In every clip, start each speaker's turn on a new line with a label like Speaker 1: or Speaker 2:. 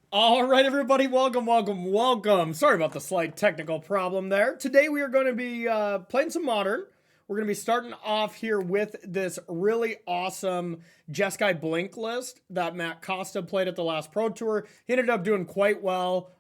Speaker 1: All right, everybody, welcome. Sorry about the slight technical problem there. Today we are going to be playing some Modern. We're going to be starting off here with this really awesome Jeskai Blink list that Matt Costa played at the last Pro Tour. He ended up doing quite well,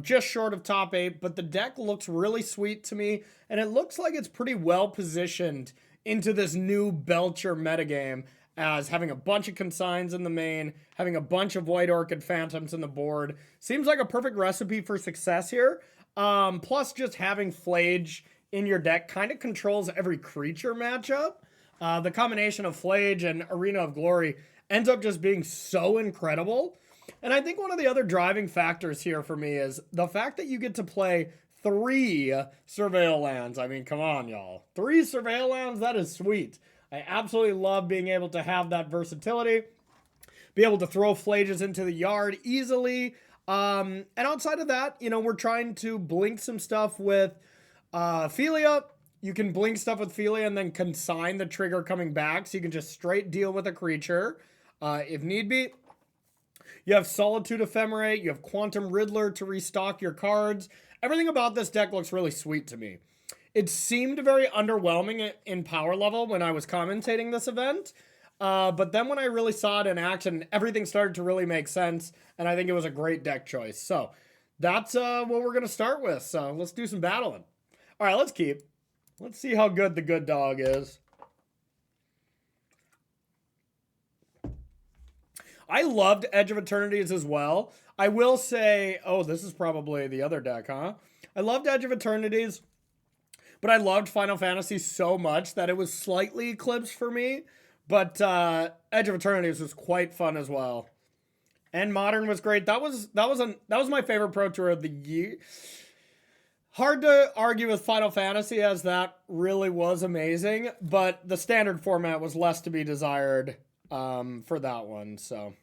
Speaker 1: just short of top 8, but the deck looks really sweet to me, and it looks like it's pretty well positioned into this new Belcher metagame as having a bunch of consigns in the main, having a bunch of White Orchid Phantoms in the board. Seems like a perfect recipe for success here. Plus, just having Flage in your deck kind of controls every creature matchup. The combination of Flage and Arena of Glory ends up just being so incredible. And I think one of the other driving factors here for me is the fact that you get to play 3 Surveil lands. I mean, come on, y'all. 3 Surveil lands? That is sweet. I absolutely love being able to have that versatility, be able to throw Flages into the yard easily. And outside of that, we're trying to blink some stuff with Philia. You can blink stuff with Philia and then consign the trigger coming back, so you can just straight deal with a creature if need be. You have Solitude Ephemerate, you have Quantum Riddler to restock your cards. Everything about this deck looks really sweet to me. It seemed very underwhelming in power level when I was commentating this event. But then when I really saw it in action, everything started to really make sense. And I think it was a great deck choice. So that's what we're going to start with. So let's do some battling. All right, let's keep. Let's see how good the good dog is. I loved Edge of Eternities as well. I will say, oh, this is probably the other deck, huh? I loved Edge of Eternities. But I loved Final Fantasy so much that it was slightly eclipsed for me. But Edge of Eternities was quite fun as well. And Modern was great. That was my favorite Pro Tour of the year. Hard to argue with Final Fantasy, as that really was amazing. But the standard format was less to be desired for that one. So,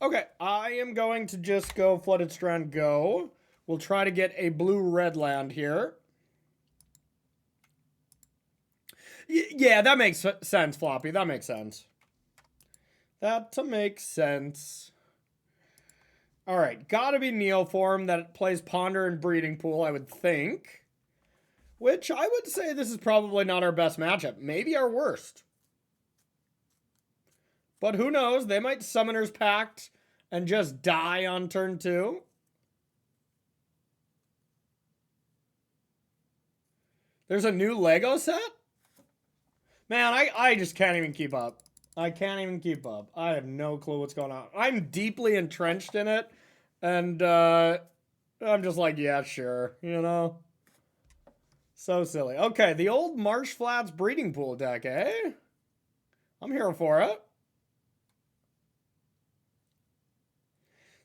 Speaker 1: okay, I am going to just go Flooded Strand go. We'll try to get a blue-red land here. Yeah, that makes sense, Floppy. That makes sense. That makes sense. All right, gotta be Neoform that plays Ponder and Breeding Pool, I would think. Which I would say this is probably not our best matchup. Maybe our worst. But who knows? They might Summoner's Pact and just die on turn 2. There's a new Lego set? Man, I just can't even keep up. I can't even keep up. I have no clue what's going on. I'm deeply entrenched in it. And I'm just like, yeah, sure. So silly. Okay, the old Marsh Flats Breeding Pool deck, eh? I'm here for it.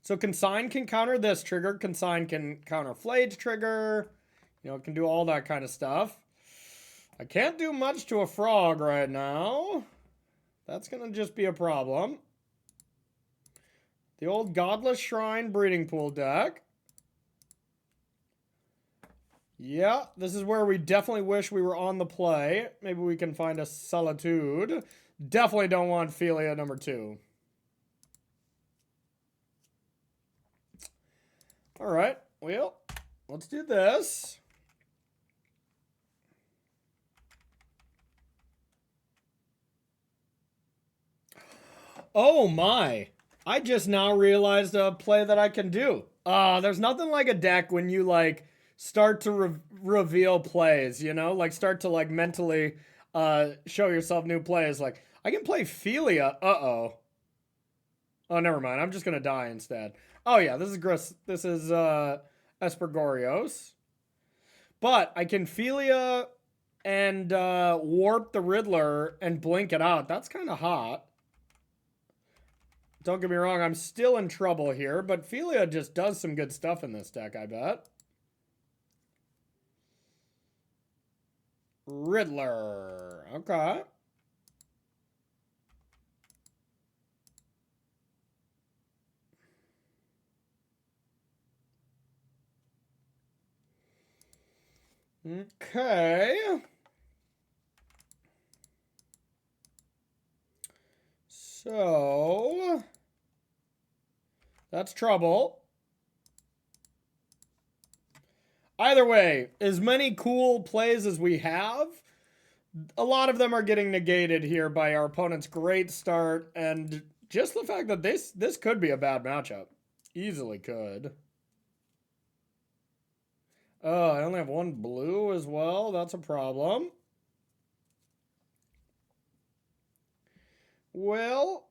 Speaker 1: So Consign can counter this trigger. Consign can counter Flage trigger. It can do all that kind of stuff. I can't do much to a frog right now. That's going to just be a problem. The old Godless Shrine Breeding Pool deck. Yeah, this is where we definitely wish we were on the play. Maybe we can find a Solitude. Definitely don't want Philia number 2. All right, well, let's do this. Oh my. I just now realized a play that I can do. There's nothing like a deck when you start to reveal plays, start to mentally show yourself new plays. I can play Philia. Uh-oh. Oh, never mind. I'm just going to die instead. Oh yeah, this is Esper Gorios. But I can Philia and warp the Riddler and blink it out. That's kind of hot. Don't get me wrong, I'm still in trouble here, but Philia just does some good stuff in this deck, I bet. Riddler. Okay. Okay. So that's trouble. Either way, as many cool plays as we have, a lot of them are getting negated here by our opponent's great start, and just the fact that this could be a bad matchup. Easily could. Oh, I only have one blue as well. That's a problem. Well,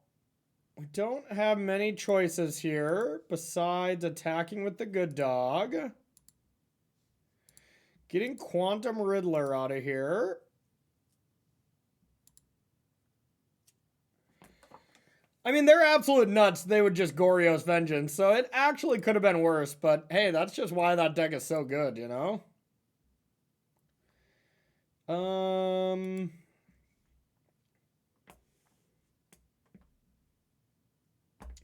Speaker 1: we don't have many choices here besides attacking with the good dog. Getting Quantum Riddler out of here. I mean, they're absolute nuts. They would just Gorio's Vengeance. So it actually could have been worse. But hey, that's just why that deck is so good, you know?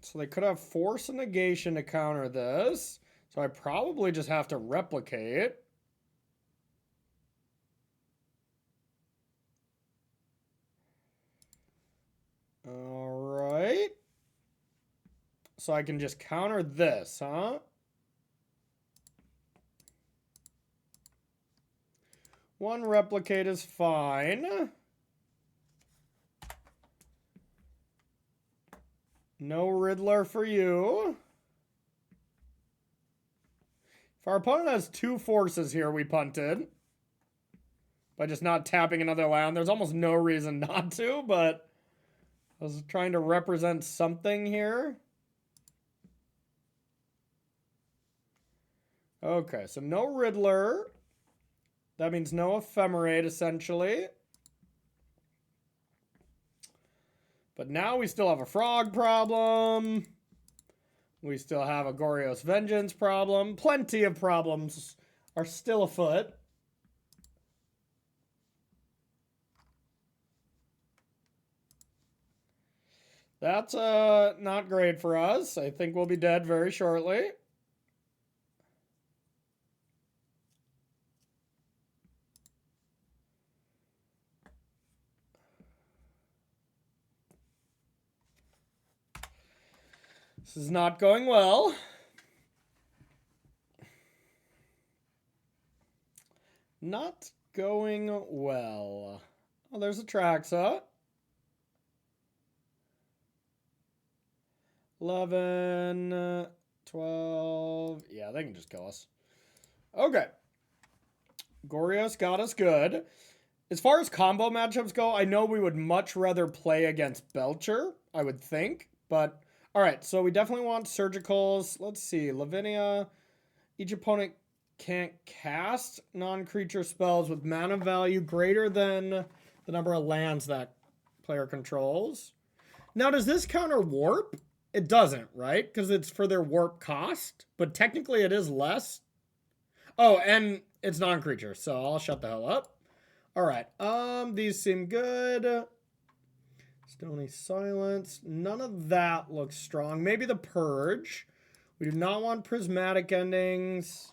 Speaker 1: So they could have Force and Negation to counter this. So I probably just have to replicate. Alright. So I can just counter this, huh? One replicate is fine. No Riddler for you. If our opponent has two forces here, we punted. By just not tapping another land. There's almost no reason not to, but I was trying to represent something here. Okay, so no Riddler. That means no Ephemerate, essentially. But now we still have a Frog problem. We still have a Gorio's Vengeance problem. Plenty of problems are still afoot. That's not great for us. I think we'll be dead very shortly. This is not going well. Not going well. Oh, there's a Traxa. 11, 12. Yeah, they can just kill us. Okay. Gorio's got us good. As far as combo matchups go, I know we would much rather play against Belcher, I would think. But, all right, so we definitely want Surgicals. Let's see, Lavinia. Each opponent can't cast non-creature spells with mana value greater than the number of lands that player controls. Now, does this counter Warp? It doesn't, right? Because it's for their Warp cost. But technically it is less. Oh, and it's non-creature, so I'll shut the hell up. All right, these seem good. Stony Silence. None of that looks strong. Maybe the Purge. We do not want Prismatic Endings.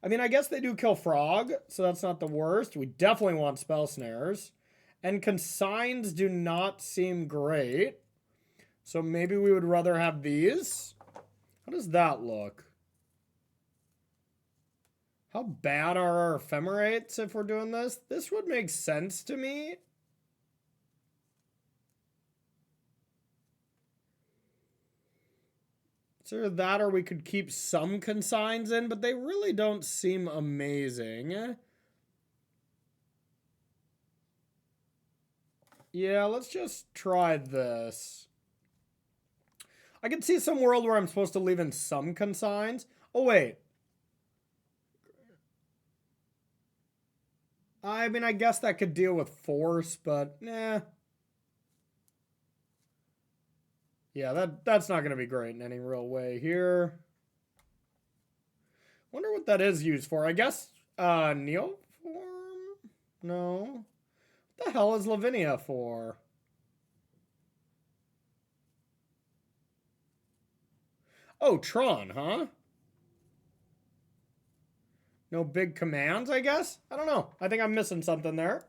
Speaker 1: I mean, I guess they do kill Frog, so that's not the worst. We definitely want Spell Snares. And Consigns do not seem great. So maybe we would rather have these. How does that look? How bad are our Ephemerates if we're doing this? This would make sense to me. It's either that or we could keep some Consigns in, but they really don't seem amazing. Yeah, let's just try this. I can see some world where I'm supposed to leave in some Consigns. Oh, wait. I mean, I guess that could deal with Force, but nah. Yeah, that's not going to be great in any real way here. Wonder what that is used for. I guess Neoform? No. What the hell is Lavinia for? Oh, Tron, huh? No big commands, I guess? I don't know. I think I'm missing something there.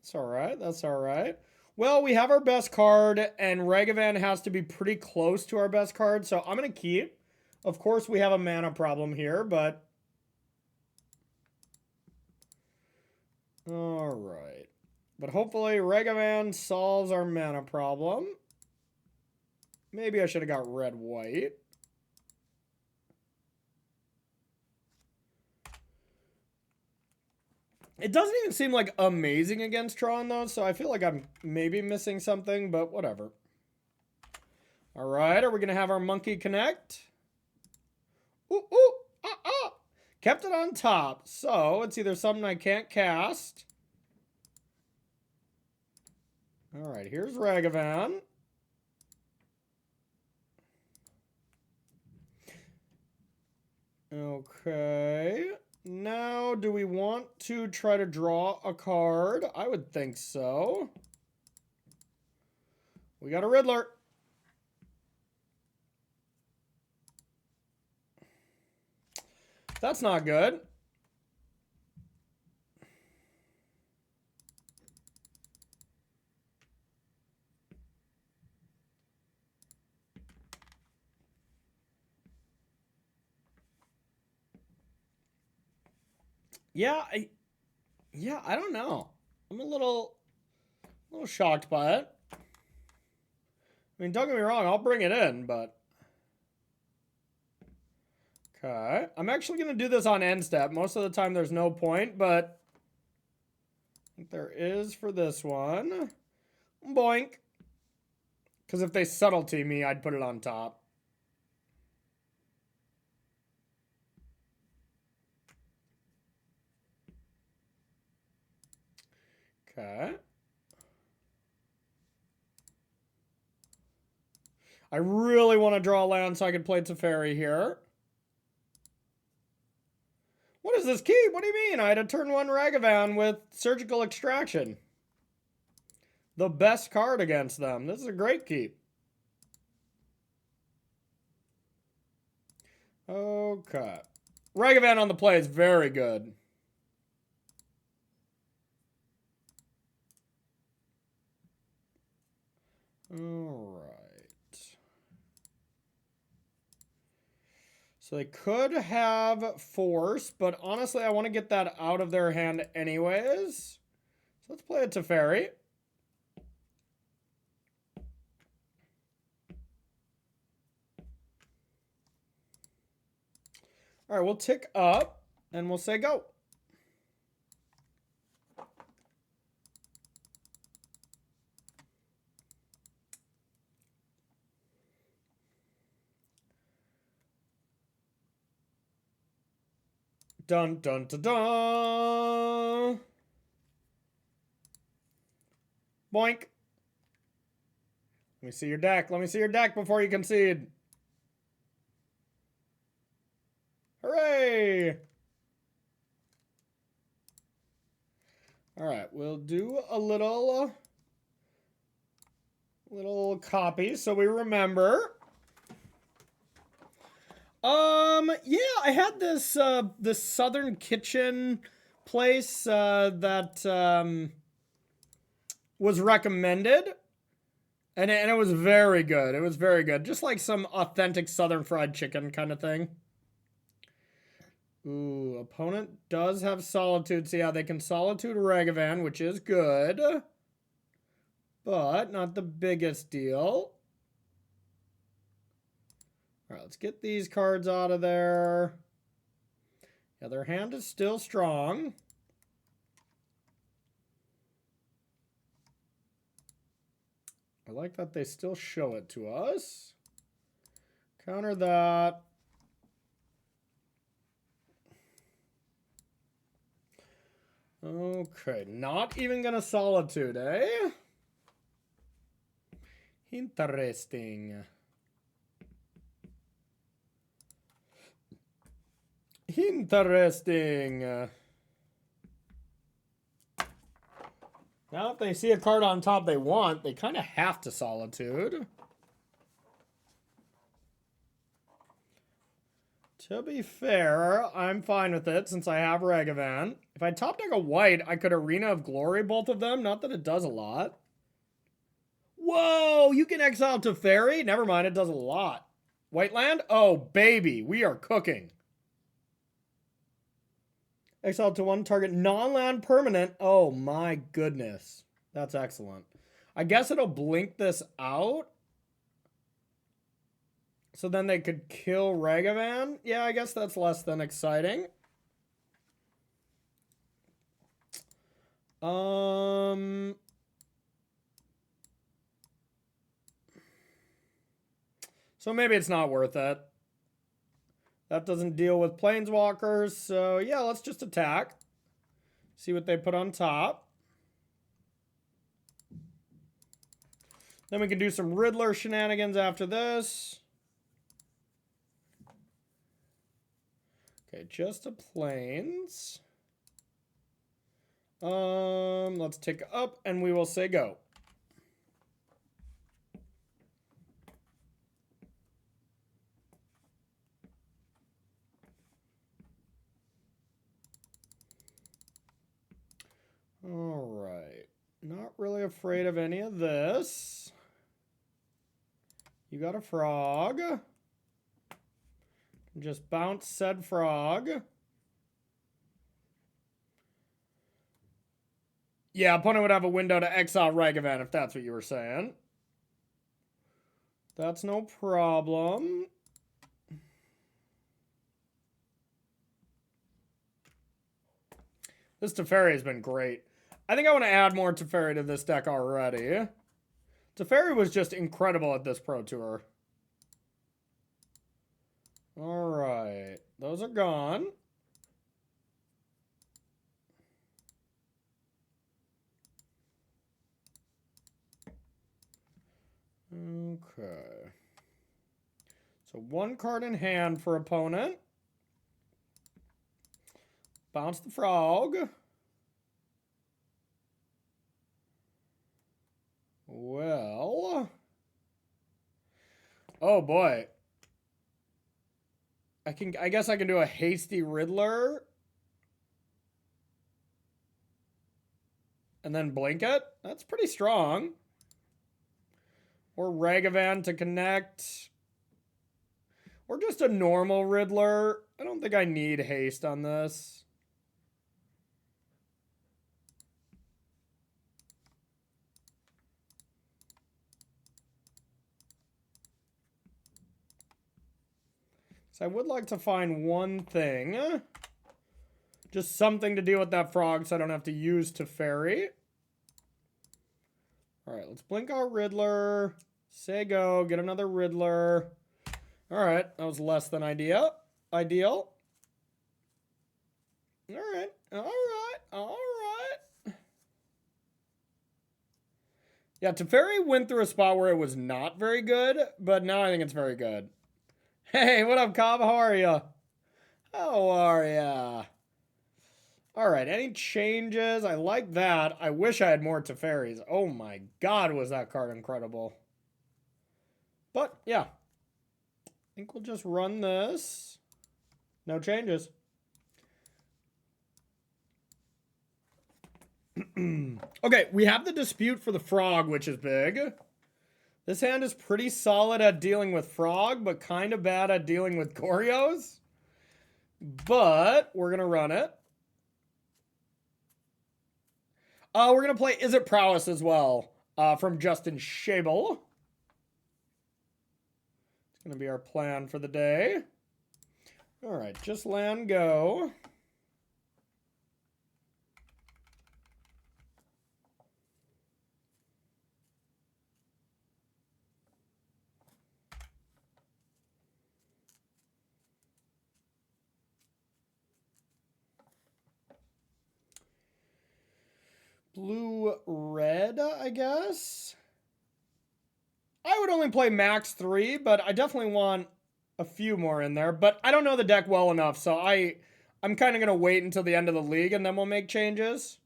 Speaker 1: That's all right. That's all right. Well, we have our best card, and Ragavan has to be pretty close to our best card, so I'm going to keep. Of course, we have a mana problem here, but But hopefully Ragavan solves our mana problem. Maybe I should have got red-white. It doesn't even seem like amazing against Tron, though, so I feel like I'm maybe missing something, but whatever. All right, are we going to have our monkey connect? Ooh, ooh, ah, ah. Kept it on top, so it's either something I can't cast. All right, here's Ragavan. Okay. Now, do we want to try to draw a card? I would think so. We got a Riddler. That's not good. Yeah, I don't know. I'm a little shocked by it. I mean, don't get me wrong, I'll bring it in, but... Okay. I'm actually going to do this on end step. Most of the time there's no point, but... I think there is for this one. Boink. Because if they subtlety me, I'd put it on top. Okay. I really want to draw land so I can play Teferi here. What is this keep? What do you mean? I had a turn 1 Ragavan with Surgical Extraction. The best card against them. This is a great keep. Okay. Ragavan on the play is very good. All right. So they could have Force, but honestly, I want to get that out of their hand anyways. So let's play a Teferi. All right, we'll tick up, and we'll say go. Dun, dun, dun, dun. Boink. Let me see your deck. Let me see your deck before you concede. Hooray! All right, we'll do a little copy so we remember. Yeah, I had this this Southern Kitchen place that was recommended, and it was very good. It was very good, just like some authentic Southern fried chicken kind of thing. Ooh, opponent does have Solitude. So yeah, they can Solitude Ragavan, which is good, but not the biggest deal. All right, let's get these cards out of there. Yeah, their hand is still strong. I like that they still show it to us. Counter that. Okay, not even gonna Solitude, eh? Interesting. Interesting. Now if they see a card on top they want, they kind of have to Solitude. To be fair, I'm fine with it since I have Ragavan. If I top deck a white, I could Arena of Glory both of them. Not that it does a lot. Whoa, you can exile Teferi? Never mind, it does a lot. White land? Oh, baby, we are cooking. Exile to 1 target non-land permanent. Oh my goodness. That's excellent. I guess it'll blink this out. So then they could kill Ragavan. Yeah, I guess that's less than exciting. So maybe it's not worth it. That doesn't deal with planeswalkers. So yeah, let's just attack. See what they put on top. Then we can do some Riddler shenanigans after this. Okay, just a planes. Let's take up and we will say go. All right. Not really afraid of any of this. You got a frog. Just bounce said frog. Yeah, opponent would have a window to exile Ragavan if that's what you were saying. That's no problem. This Teferi has been great. I think I want to add more Teferi to this deck already. Teferi was just incredible at this Pro Tour. Alright. Those are gone. Okay. So 1 card in hand for opponent. Bounce the frog. Well. Oh boy. I guess I can do a hasty Riddler. And then blink it. That's pretty strong. Or Ragavan to connect. Or just a normal Riddler. I don't think I need haste on this. So I would like to find one thing. Just something to deal with that frog so I don't have to use Teferi. Alright, let's blink our Riddler. Say go, get another Riddler. Alright, that was less than ideal. Alright, alright. Yeah, Teferi went through a spot where it was not very good, but now I think it's very good. Hey, what up, Cobb? How are ya? How are ya? Alright, any changes? I like that. I wish I had more Teferis. Oh my god, was that card incredible. But, yeah. I think we'll just run this. No changes. Okay, we have the dispute for the frog, which is big. This hand is pretty solid at dealing with frog, but kind of bad at dealing with Gorios. But we're going to run it. We're going to play Is It Prowess as well, from Justin Schabel. It's going to be our plan for the day. All right, just land go. Blue, red, I guess. I would only play max 3, but I definitely want a few more in there. But I don't know the deck well enough, so I'm kind of going to wait until the end of the league, and then we'll make changes.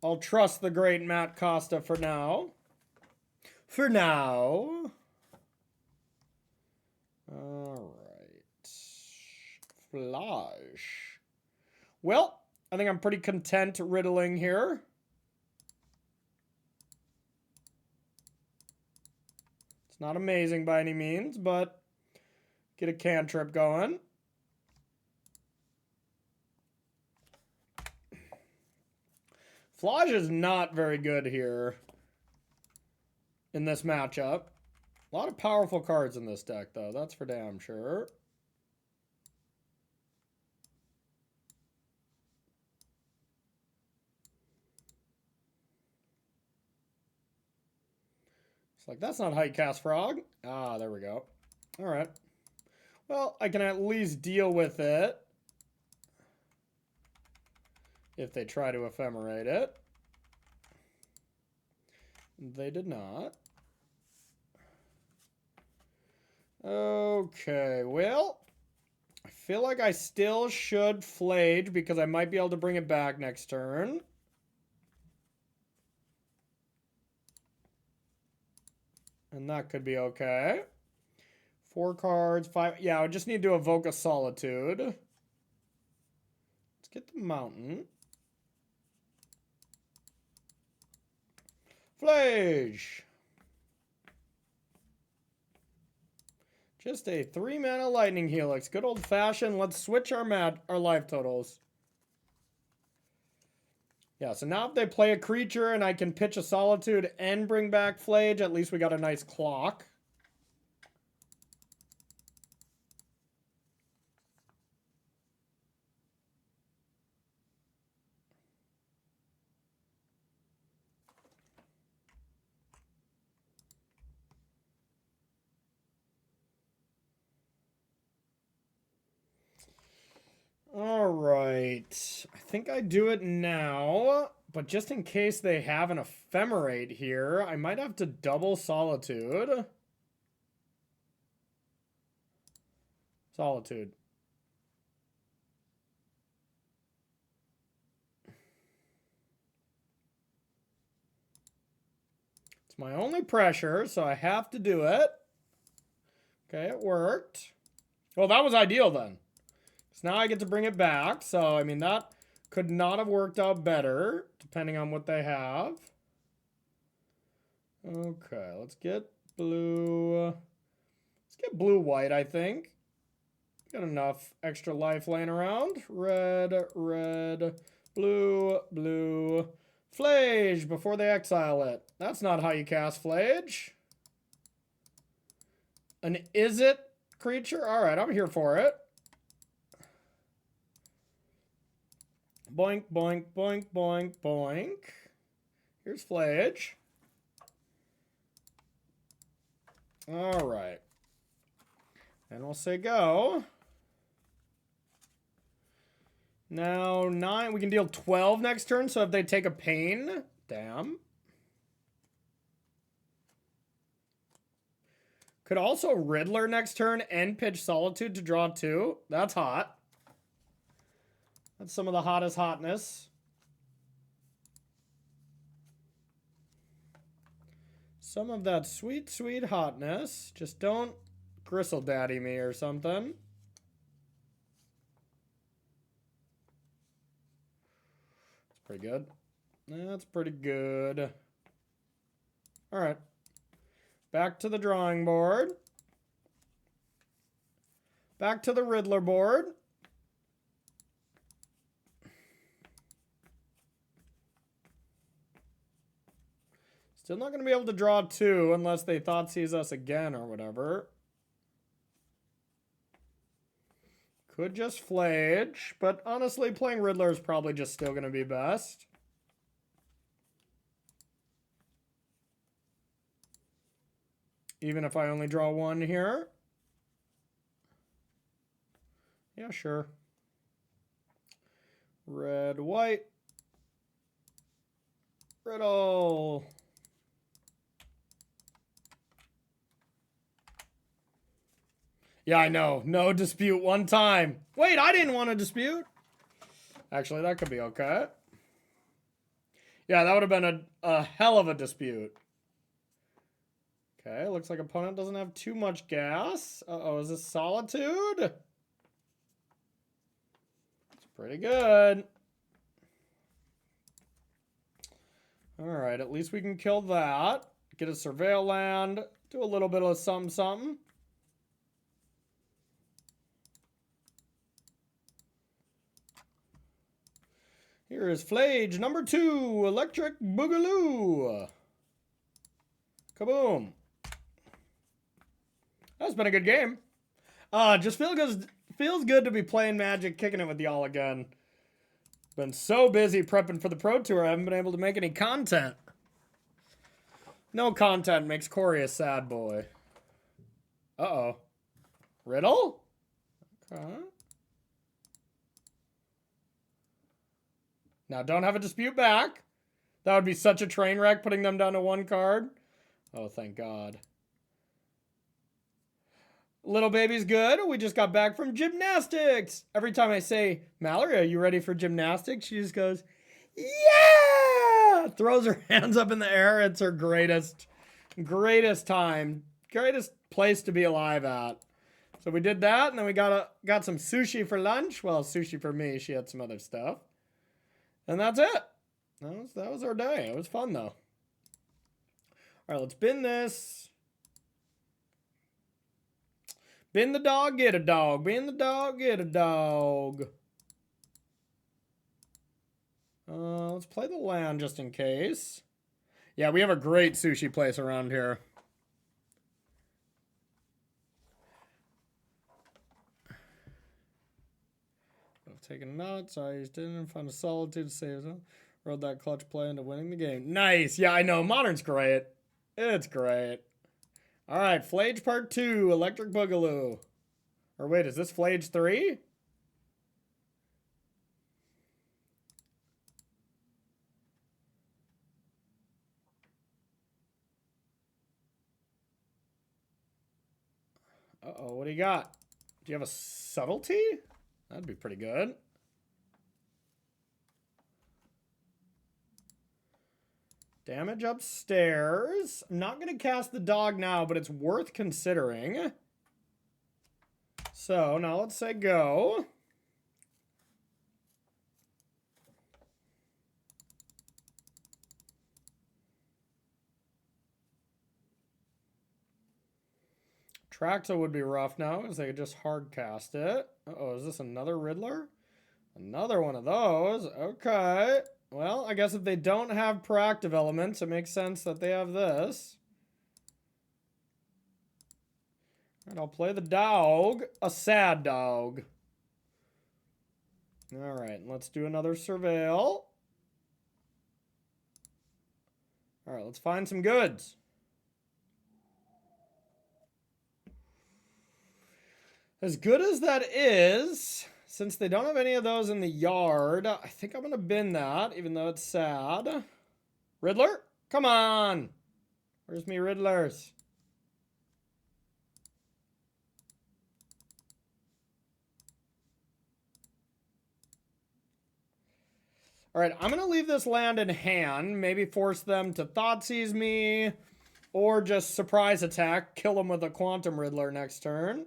Speaker 1: I'll trust the great Matt Costa for now. For now. All right. Flash. Well, I think I'm pretty content riddling here. It's not amazing by any means, but Get a cantrip going. Flage is not very good here in this matchup. A lot of powerful cards in this deck, though. That's for damn sure. It's like, that's not how you cast Frog. Ah, there we go. All right. Well, I can at least deal with it. If they try to ephemerate it. They did not. Okay, well, I feel like I still should Flage because I might be able to bring it back next turn. And that could be okay. 4 cards, 5. Yeah, I just need to evoke a Solitude. Let's get the Mountain. Flage. Just a 3-mana Lightning Helix. Good old fashioned. Let's switch our life totals. Yeah, so now if they play a creature and I can pitch a Solitude and bring back Flage, at least we got a nice clock. All right. I think I do it now, but just in case they have an Ephemerate here, I might have to double Solitude. Solitude. It's my only pressure, so I have to do it. Okay, it worked. Well, that was ideal then. So now I get to bring it back. So, I mean, that could not have worked out better, depending on what they have. Okay, let's get blue. Let's get blue-white, I think. Got enough extra life laying around. Red, red, blue, blue. Flage before they exile it. That's not how you cast Flage. An is it creature? All right, I'm here for it. Boink, boink, boink, boink, boink. Here's Flage. All right. And we'll say go. Now 9. We can deal 12 next turn, so if they take a pain, damn. Could also Riddler next turn and pitch Solitude to draw 2. That's hot. That's some of the hottest hotness. Some of that sweet, sweet hotness. Just don't Gristle Daddy me or something. That's pretty good. That's pretty good. All right. Back to the drawing board. Back to the Riddler board. Still not going to be able to draw 2 unless they thought sees us again or whatever. Could just Flage, but honestly, playing Riddler is probably just still going to be best. Even if I only draw 1 here. Yeah, sure. Red, white. Riddle. Yeah, I know. No dispute one time. Wait, I didn't want to dispute. Actually, that could be okay. Yeah, that would have been a hell of a dispute. Okay, looks like opponent doesn't have too much gas. Uh-oh, is this Solitude? It's pretty good. Alright, at least we can kill that. Get a Surveil land. Do a little bit of something, something. Here is Flage number 2, Electric Boogaloo. Kaboom. That's been a good game. Just feels good to be playing Magic, kicking it with y'all again. Been so busy prepping for the Pro Tour, I haven't been able to make any content. No content makes Corey a sad boy. Uh-oh. Riddle? Okay. Now, don't have a dispute back. That would be such a train wreck, putting them down to 1 card. Oh, thank God. Little baby's good. We just got back from gymnastics. Every time I say, Mallory, are you ready for gymnastics? She just goes, yeah! Throws her hands up in the air. It's her greatest time. Greatest place to be alive at. So we did that, and then we got some sushi for lunch. Well, sushi for me. She had some other stuff. And that's it. That was our day. It was fun, though. All right, let's bin this. Bin the dog, get a dog. Bin the dog, get a dog. Let's play the land just in case. Yeah, we have a great sushi place around here. I've taken notes. I used it and found a solitude to save them. Rode that clutch play into winning the game. Nice. Yeah, I know. Modern's great. It's great. All right, Flage Part 2, Electric Boogaloo. Or wait, is this Flage 3? Uh-oh, what do you got? Do you have a subtlety? That'd be pretty good. Damage upstairs. I'm not going to cast the dog now, but it's worth considering. So, now let's say go. Traxa would be rough now, because they could just hard cast it. Uh-oh, is this another Riddler? Another one of those. Okay. Well, I guess if they don't have proactive elements, it makes sense that they have this. And I'll play the dog. A sad dog. Alright, let's do another surveil. Alright, let's find some goods. As good as that is, since they don't have any of those in the yard, I think I'm going to bin that, even though it's sad. Riddler? Come on! Where's me Riddlers? Alright, I'm going to leave this land in hand. Maybe force them to Thoughtseize me. Or just surprise attack. Kill them with a Quantum Riddler next turn.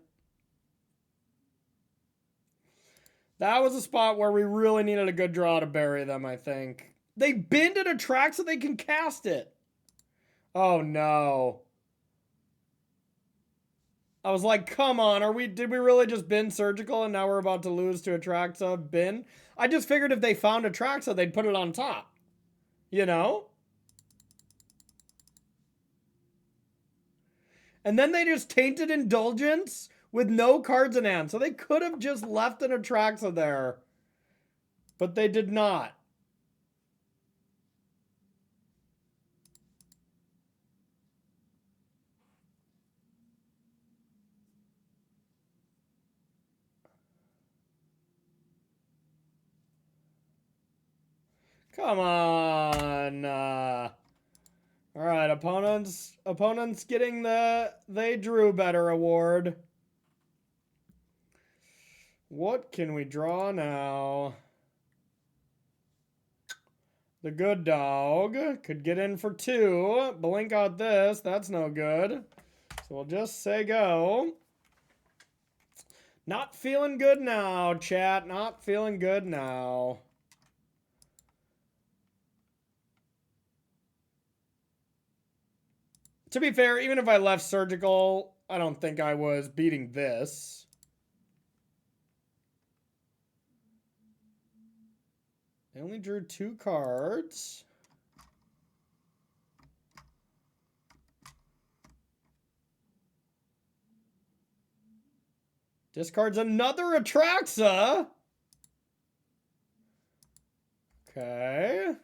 Speaker 1: That was a spot where we really needed a good draw to bury them, I think. They binned it a track so they can cast it. Oh, no. I was like, come on, did we really just bin Surgical and now we're about to lose to Atraxa bin? I just figured if they found Atraxa, they'd put it on top. You know? And then they just tainted Indulgence with no cards in hand. So they could have just left an Atraxa there. But they did not. Come on. All right, opponents getting the they drew better award. What can we draw now? The good dog could get in for 2. Blink out this. That's no good. So we'll just say go. Not feeling good now, chat. Not feeling good now. To be fair, even if I left Surgical, I don't think I was beating this. I only drew 2 cards. Discards another Atraxa. Okay.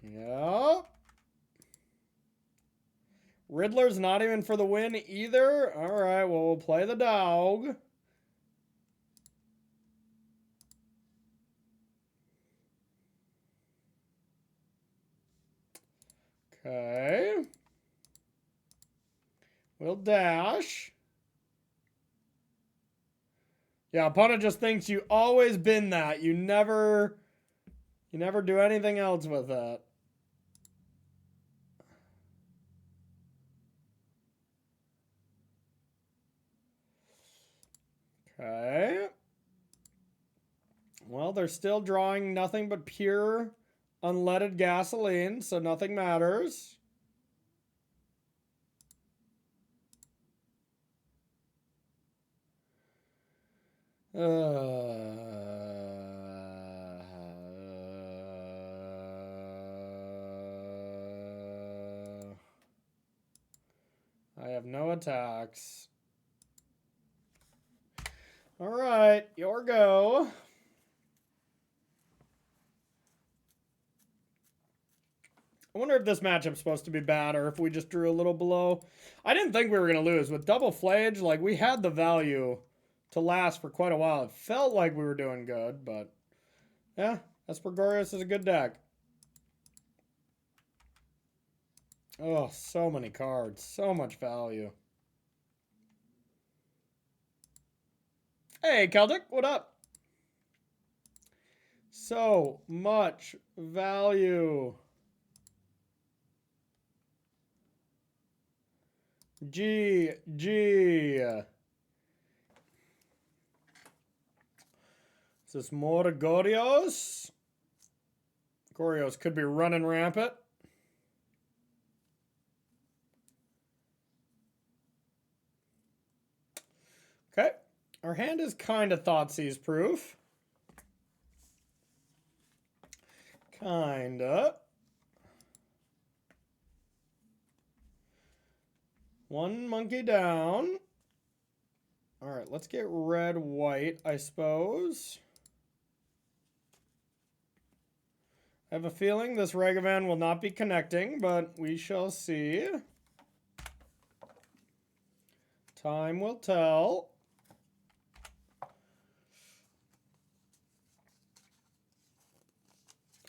Speaker 1: Yep. Riddler's not even for the win either. All right, well, we'll play the dog. Okay. We'll dash. Yeah, opponent just thinks you always been that. You never do anything else with it. Okay. Well, they're still drawing nothing but pure unleaded gasoline, so nothing matters. I have no attacks. All right, your go. I wonder if this matchup's supposed to be bad or if we just drew a little below. I didn't think we were going to lose. With double flage, like, we had the value to last for quite a while. It felt like we were doing good, but yeah, Esper Gorios is a good deck. Oh, so many cards. So much value. Hey, Celtic, what up? So much value. GG. Is this more Gorios? Gorios could be running rampant. Okay. Our hand is kind of Thoughtseize proof. Kinda. One monkey down. All right, let's get red, white, I suppose. I have a feeling this Ragavan will not be connecting, but we shall see. Time will tell.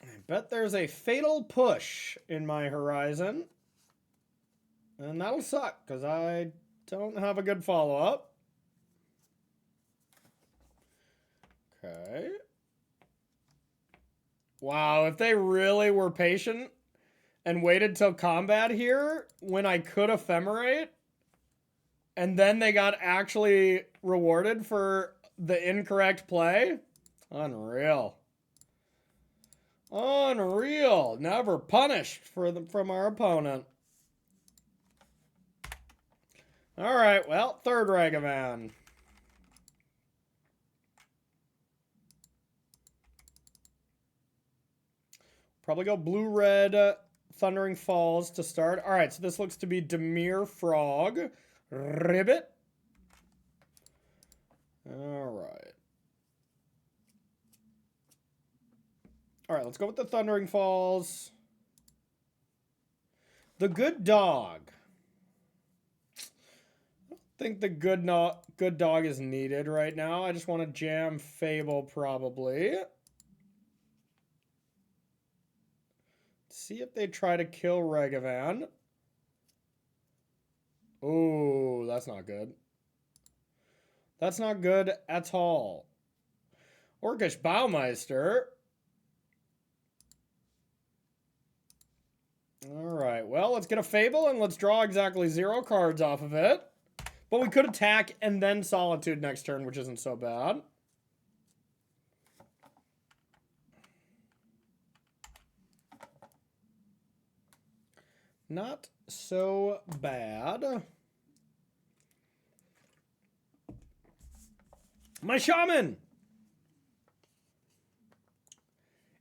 Speaker 1: I bet there's a fatal push in my horizon. And that'll suck, because I don't have a good follow-up. Okay. Wow, if they really were patient and waited till combat here when I could ephemerate, and then they got actually rewarded for the incorrect play, unreal. Unreal. Never punished from our opponent. All right, well, third Ragavan. Probably go blue-red Thundering Falls to start. All right, so this looks to be Demir Frog. Ribbit. All right. All right, let's go with the Thundering Falls. The Good Dog. I don't think the good dog is needed right now. I just want to jam Fable probably. See if they try to kill Ragavan. Oh, that's not good. That's not good at all. Orcish Baumeister. All right, well, let's get a Fable and let's draw exactly 0 cards off of it. But we could attack and then Solitude next turn, which isn't so bad. Not so bad. My shaman!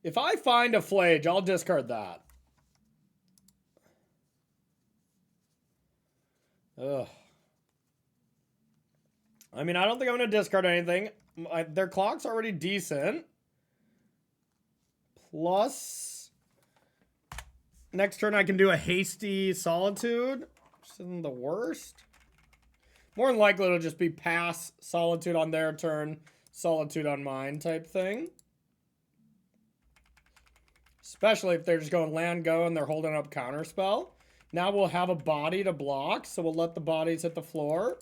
Speaker 1: If I find a Flage, I'll discard that. Ugh. I mean, I don't think I'm going to discard anything. Their clock's already decent. Plus, next turn I can do a hasty Solitude, which isn't the worst. More than likely it'll just be pass Solitude on their turn, Solitude on mine type thing. Especially if they're just going land go and they're holding up Counterspell. Now we'll have a body to block, so we'll let the bodies hit the floor.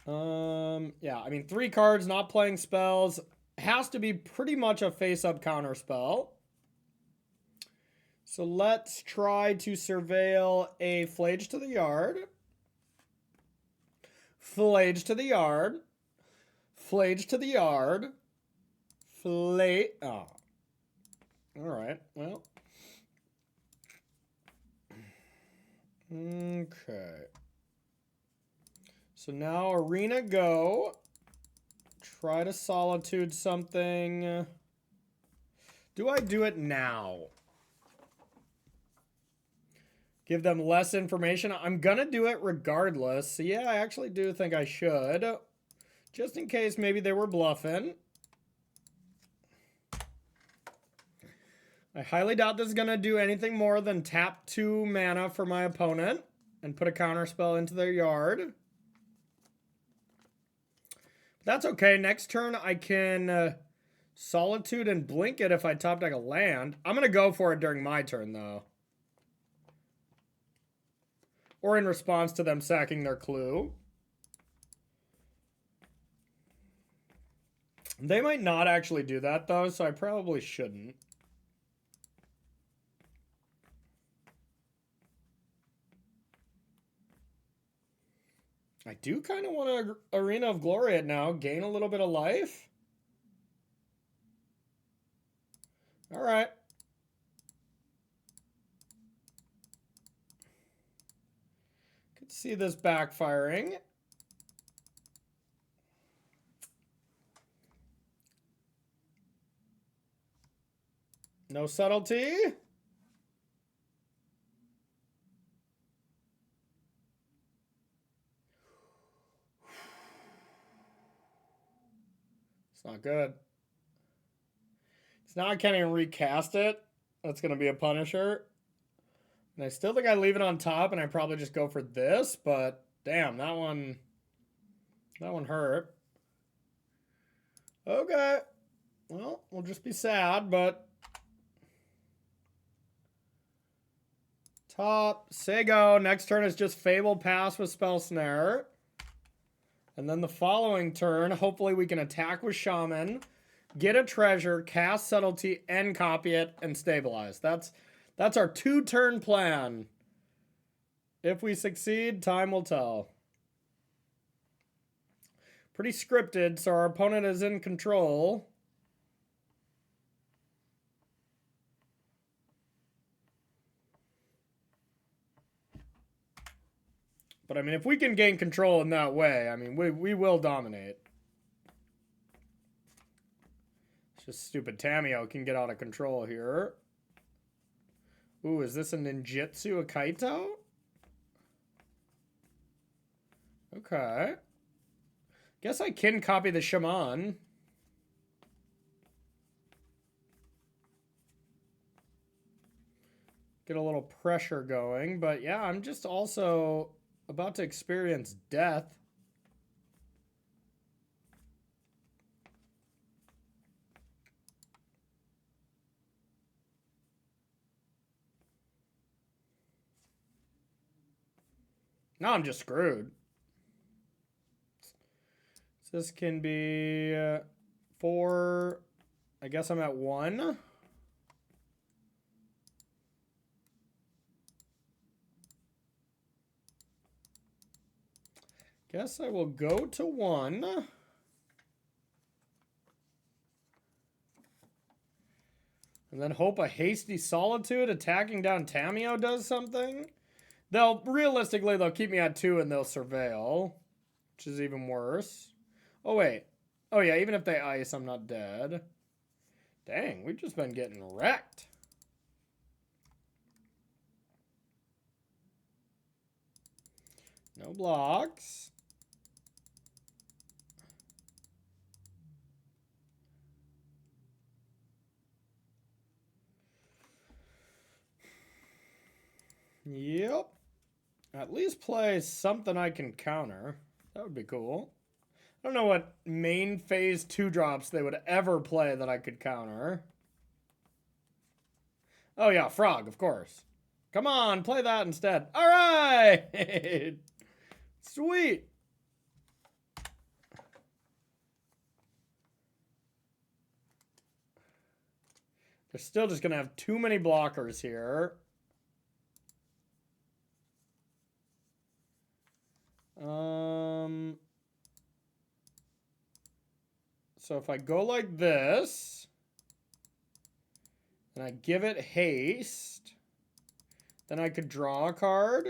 Speaker 1: Yeah, I mean, 3 cards, not playing spells. Has to be pretty much a face-up Counterspell. So let's try to surveil a Flage to the Yard. Flage to the Yard. Flage to the Yard. Flage. Oh. Alright, well. Okay. So now Arena go. Try to Solitude something. Do I do it now? Give them less information. I'm gonna do it regardless. So yeah, I actually do think I should. Just in case maybe they were bluffing. I highly doubt this is gonna do anything more than tap 2 mana for my opponent and put a counterspell into their yard. That's okay. Next turn I can Solitude and blink it if I top deck a land. I'm gonna go for it during my turn though. Or in response to them sacking their clue. They might not actually do that though, so I probably shouldn't. I do kind of want to Arena of Glory it now. Gain a little bit of life. All right. Could see this backfiring. No subtlety. It's not good. It's now I can't even recast it. That's going to be a Punisher. And I still think I leave it on top and I probably just go for this, but damn, that one hurt. Okay. Well, we'll just be sad, but top, say go. Next turn is just Fable Pass with Spell Snare. And then the following turn, hopefully we can attack with Shaman, get a treasure, cast Subtlety, and copy it, and stabilize. That's our 2-turn plan. If we succeed, time will tell. Pretty scripted, so our opponent is in control. But, I mean, if we can gain control in that way, I mean, we will dominate. It's just stupid Tamiyo can get out of control here. Ooh, is this a Ninjutsu, a Kaito? Okay. Guess I can copy the Shaman. Get a little pressure going. But, yeah, I'm just also about to experience death. Now I'm just screwed. So this can be 4. I guess I'm at 1. Guess I will go to 1. And then hope a hasty Solitude attacking down Tamiyo does something. Realistically, they'll keep me at 2 and they'll surveil, which is even worse. Oh, wait. Oh, yeah, even if they ice, I'm not dead. Dang, we've just been getting wrecked. No blocks. Yep. At least play something I can counter. That would be cool. I don't know what main phase 2 drops they would ever play that I could counter. Oh yeah, Frog, of course. Come on, play that instead. All right! Sweet! They're still just going to have too many blockers here. So if I go like this, and I give it haste, then I could draw a card.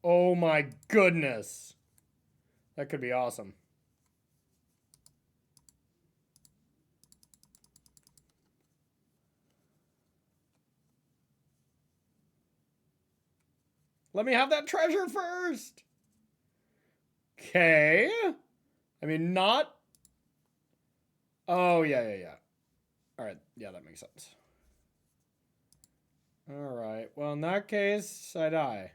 Speaker 1: Oh my goodness. That could be awesome. Let me have that treasure first. Okay. I mean, not... Oh, yeah. All right. Yeah, that makes sense. All right. Well, in that case, I die.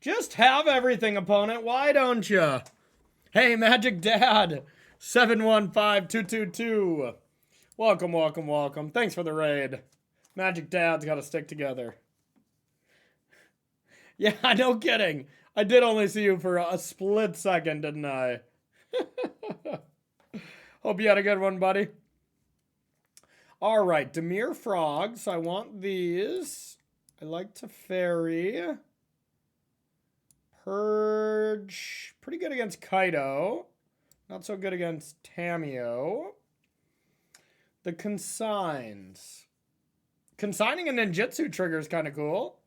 Speaker 1: Just have everything, opponent. Why don't you? Hey, Magic Dad. 715222. Welcome. Thanks for the raid. Magic Dad's got to stick together. Yeah, no kidding. I did only see you for a split second, didn't I? Hope you had a good one, buddy. All right, Demir Frogs. I want these. I like Teferi. Purge. Pretty good against Kaido. Not so good against Tamio. The Consigns. Consigning a ninjutsu trigger is kind of cool.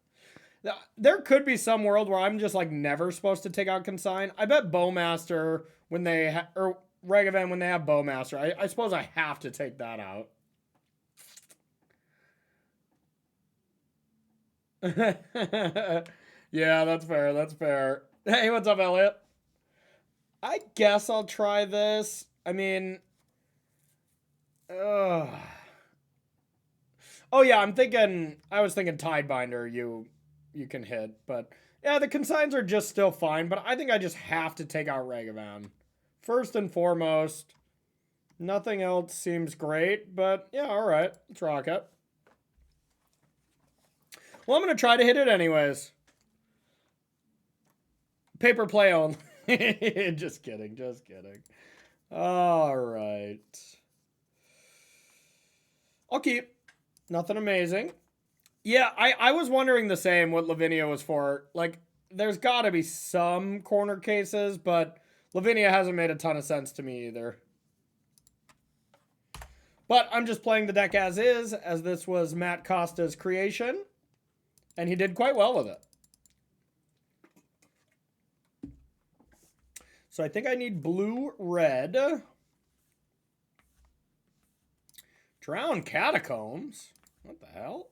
Speaker 1: There could be some world where I'm just like never supposed to take out Consign. I bet Bowmaster when they or Regavan when they have Bowmaster. I suppose I have to take that out. Yeah, that's fair. Hey, what's up, Elliot? I guess I'll try this. I mean... Oh yeah, I was thinking Tidebinder you can hit, but yeah, the consigns are just still fine, but I think I just have to take out Regavan. First and foremost, nothing else seems great, but yeah, alright, let's rock it. Well, I'm gonna try to hit it anyways. Paper play only. Just kidding. Alright. I'll keep. Nothing amazing. Yeah, I was wondering the same what Lavinia was for. Like, there's got to be some corner cases, but Lavinia hasn't made a ton of sense to me either. But I'm just playing the deck as is, as this was Matt Costa's creation, and he did quite well with it. So I think I need blue-red. Drown Catacombs? What the hell?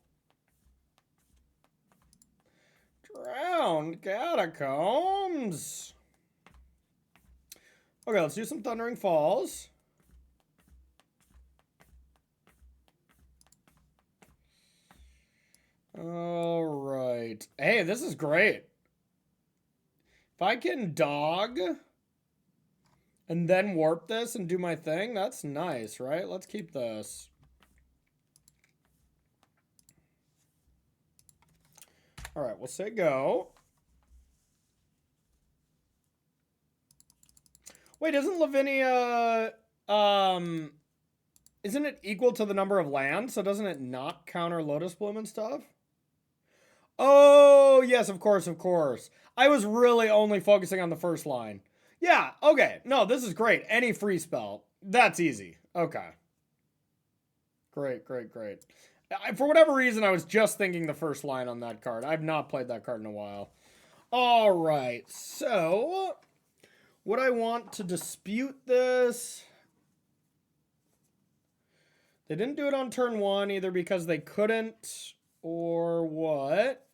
Speaker 1: Drown Catacombs. Okay, let's do some Thundering Falls. All right. Hey, this is great. If I can dog and then warp this and do my thing, that's nice, right? Let's keep this. All right, we'll say go. Wait, isn't Lavinia, Isn't it equal to the number of lands? So doesn't it not counter Lotus Bloom and stuff? Oh, yes, of course, of course. I was really only focusing on the first line. Yeah, okay. No, this is great. Any free spell. That's easy. Okay. Great, great, great. For whatever reason, I was just thinking the first line on that card. I've not played that card in a while. All right, so would I want to dispute this? They didn't do it on turn 1, either because they couldn't or what.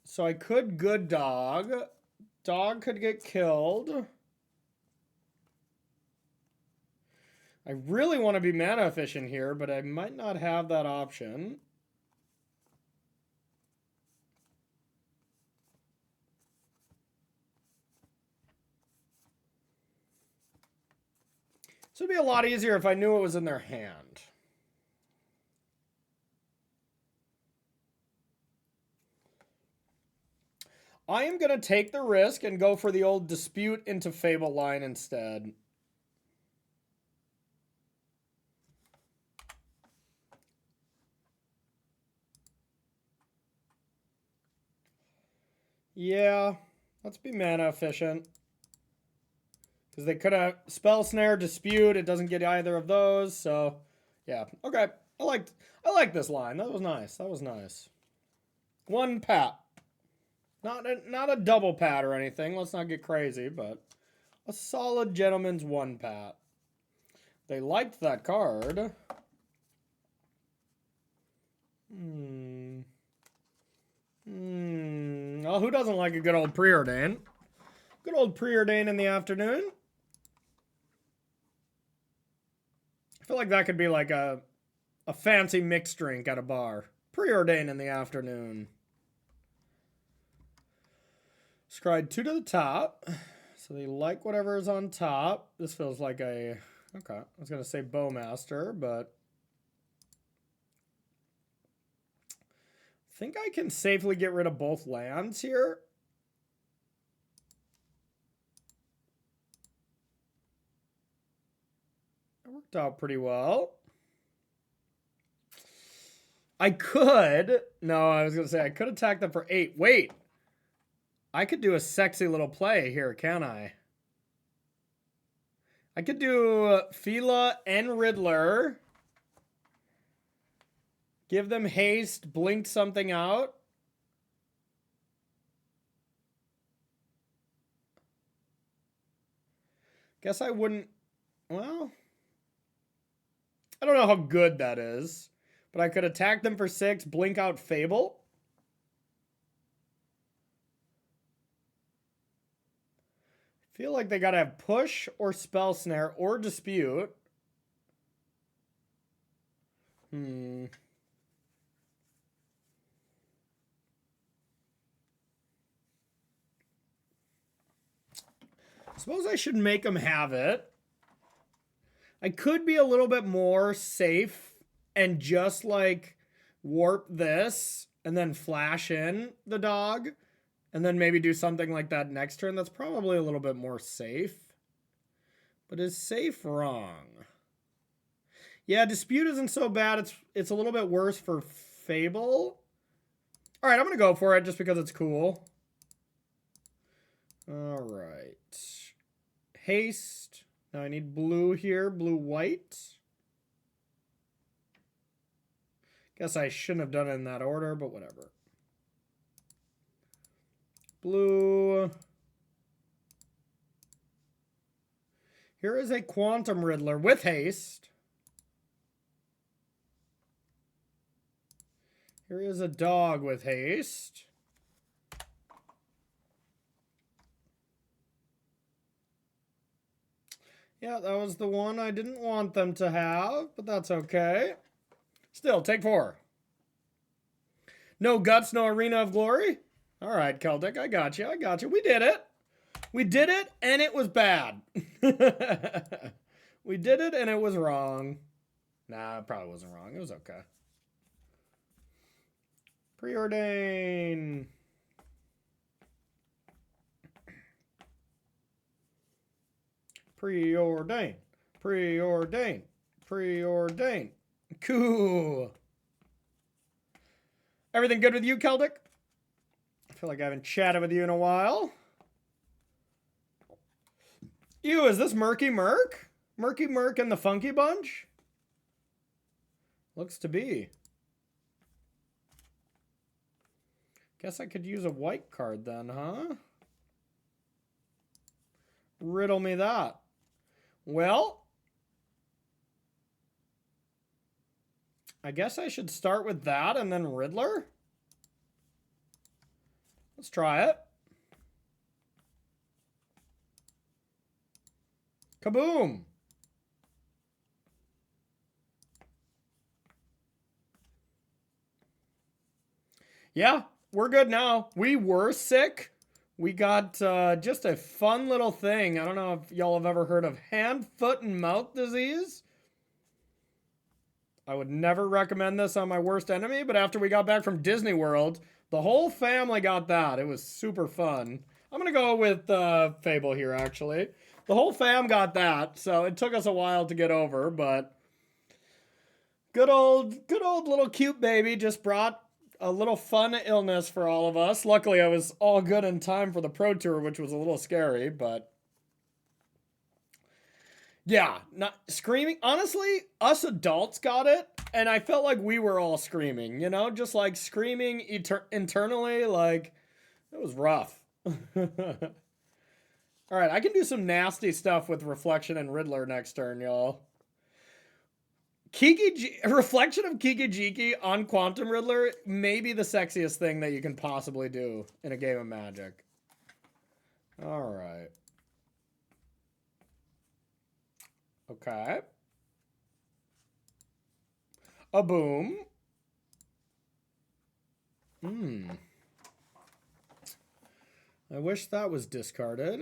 Speaker 1: So I could good dog. Dog could get killed. I really want to be mana efficient here, but I might not have that option. This would be a lot easier if I knew it was in their hand. I am going to take the risk and go for the old Dispute into Fable line instead. Yeah, let's be mana efficient. Because they could have Spell Snare, Dispute. It doesn't get either of those, so yeah. Okay, I like this line. That was nice. That was nice. One pat. Not a double pat or anything. Let's not get crazy, but a solid gentleman's one pat. They liked that card. Well, who doesn't like a good old preordain? Good old preordain in the afternoon. I feel like that could be like a fancy mixed drink at a bar. Preordain in the afternoon. Scryed 2 to the top. So they like whatever is on top. This feels like a... Okay, I was going to say Bowmaster, but... I think I can safely get rid of both lands here. That worked out pretty well. I could... No, I was going to say I could attack them for 8. Wait! I could do a sexy little play here, can't I? I could do Fila and Riddler. Give them haste, blink something out. Guess I wouldn't... Well... I don't know how good that is. But I could attack them for 6, blink out Fable. Feel like they gotta have push or spell snare or dispute. Suppose I should make them have it. I could be a little bit more safe and just like warp this and then flash in the dog. And then maybe do something like that next turn. That's probably a little bit more safe. But is safe wrong? Yeah, Dispute isn't so bad. It's a little bit worse for Fable. All right, I'm going to go for it just because it's cool. All right. Haste. Now I need blue here. Blue-white. Guess I shouldn't have done it in that order, but whatever. Blue. Here is a Quantum Riddler with haste. Here is a dog with haste. Yeah, that was the one I didn't want them to have, but that's okay. Still, take 4. No guts, no arena of glory. All right, Celtic, I got you. I got you. We did it. We did it, and it was bad. We did it, and it was wrong. Nah, it probably wasn't wrong. It was okay. Preordain. Preordain. Preordain. Preordain. Cool. Everything good with you, Celtic? I feel like I haven't chatted with you in a while. Ew, is this Murky Murk? Murky Murk and the Funky Bunch? Looks to be. Guess I could use a white card then, huh? Riddle me that. Well, I guess I should start with that and then Riddler. Let's try it. Kaboom! Yeah, we're good now. We were sick. We got just a fun little thing. I don't know if y'all have ever heard of hand, foot, and mouth disease. I would never recommend this on my worst enemy, but after we got back from Disney World, the whole family got that. It was super fun. I'm going to go with Fable here, actually. The whole fam got that, so it took us a while to get over, but good old little cute baby just brought a little fun illness for all of us. Luckily, I was all good in time for the Pro Tour, which was a little scary, but yeah, not screaming. Honestly, us adults got it, and I felt like we were all screaming, you know, just like screaming internally, like it was rough. All right, I can do some nasty stuff with Reflection and Riddler next turn, y'all. Reflection of Kiki-Jiki on Quantum Riddler may be the sexiest thing that you can possibly do in a game of Magic. All right. Okay. A boom. I wish that was discarded.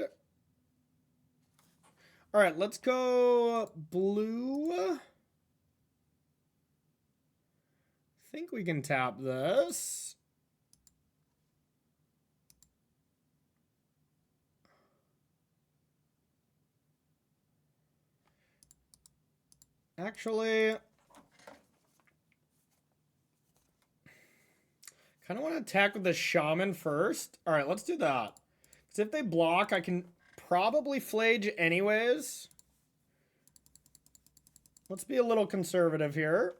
Speaker 1: All right, let's go blue. I think we can tap this. Actually, kind of want to attack with the Shaman first. All right, let's do that. Because if they block, I can probably Flage anyways. Let's be a little conservative here.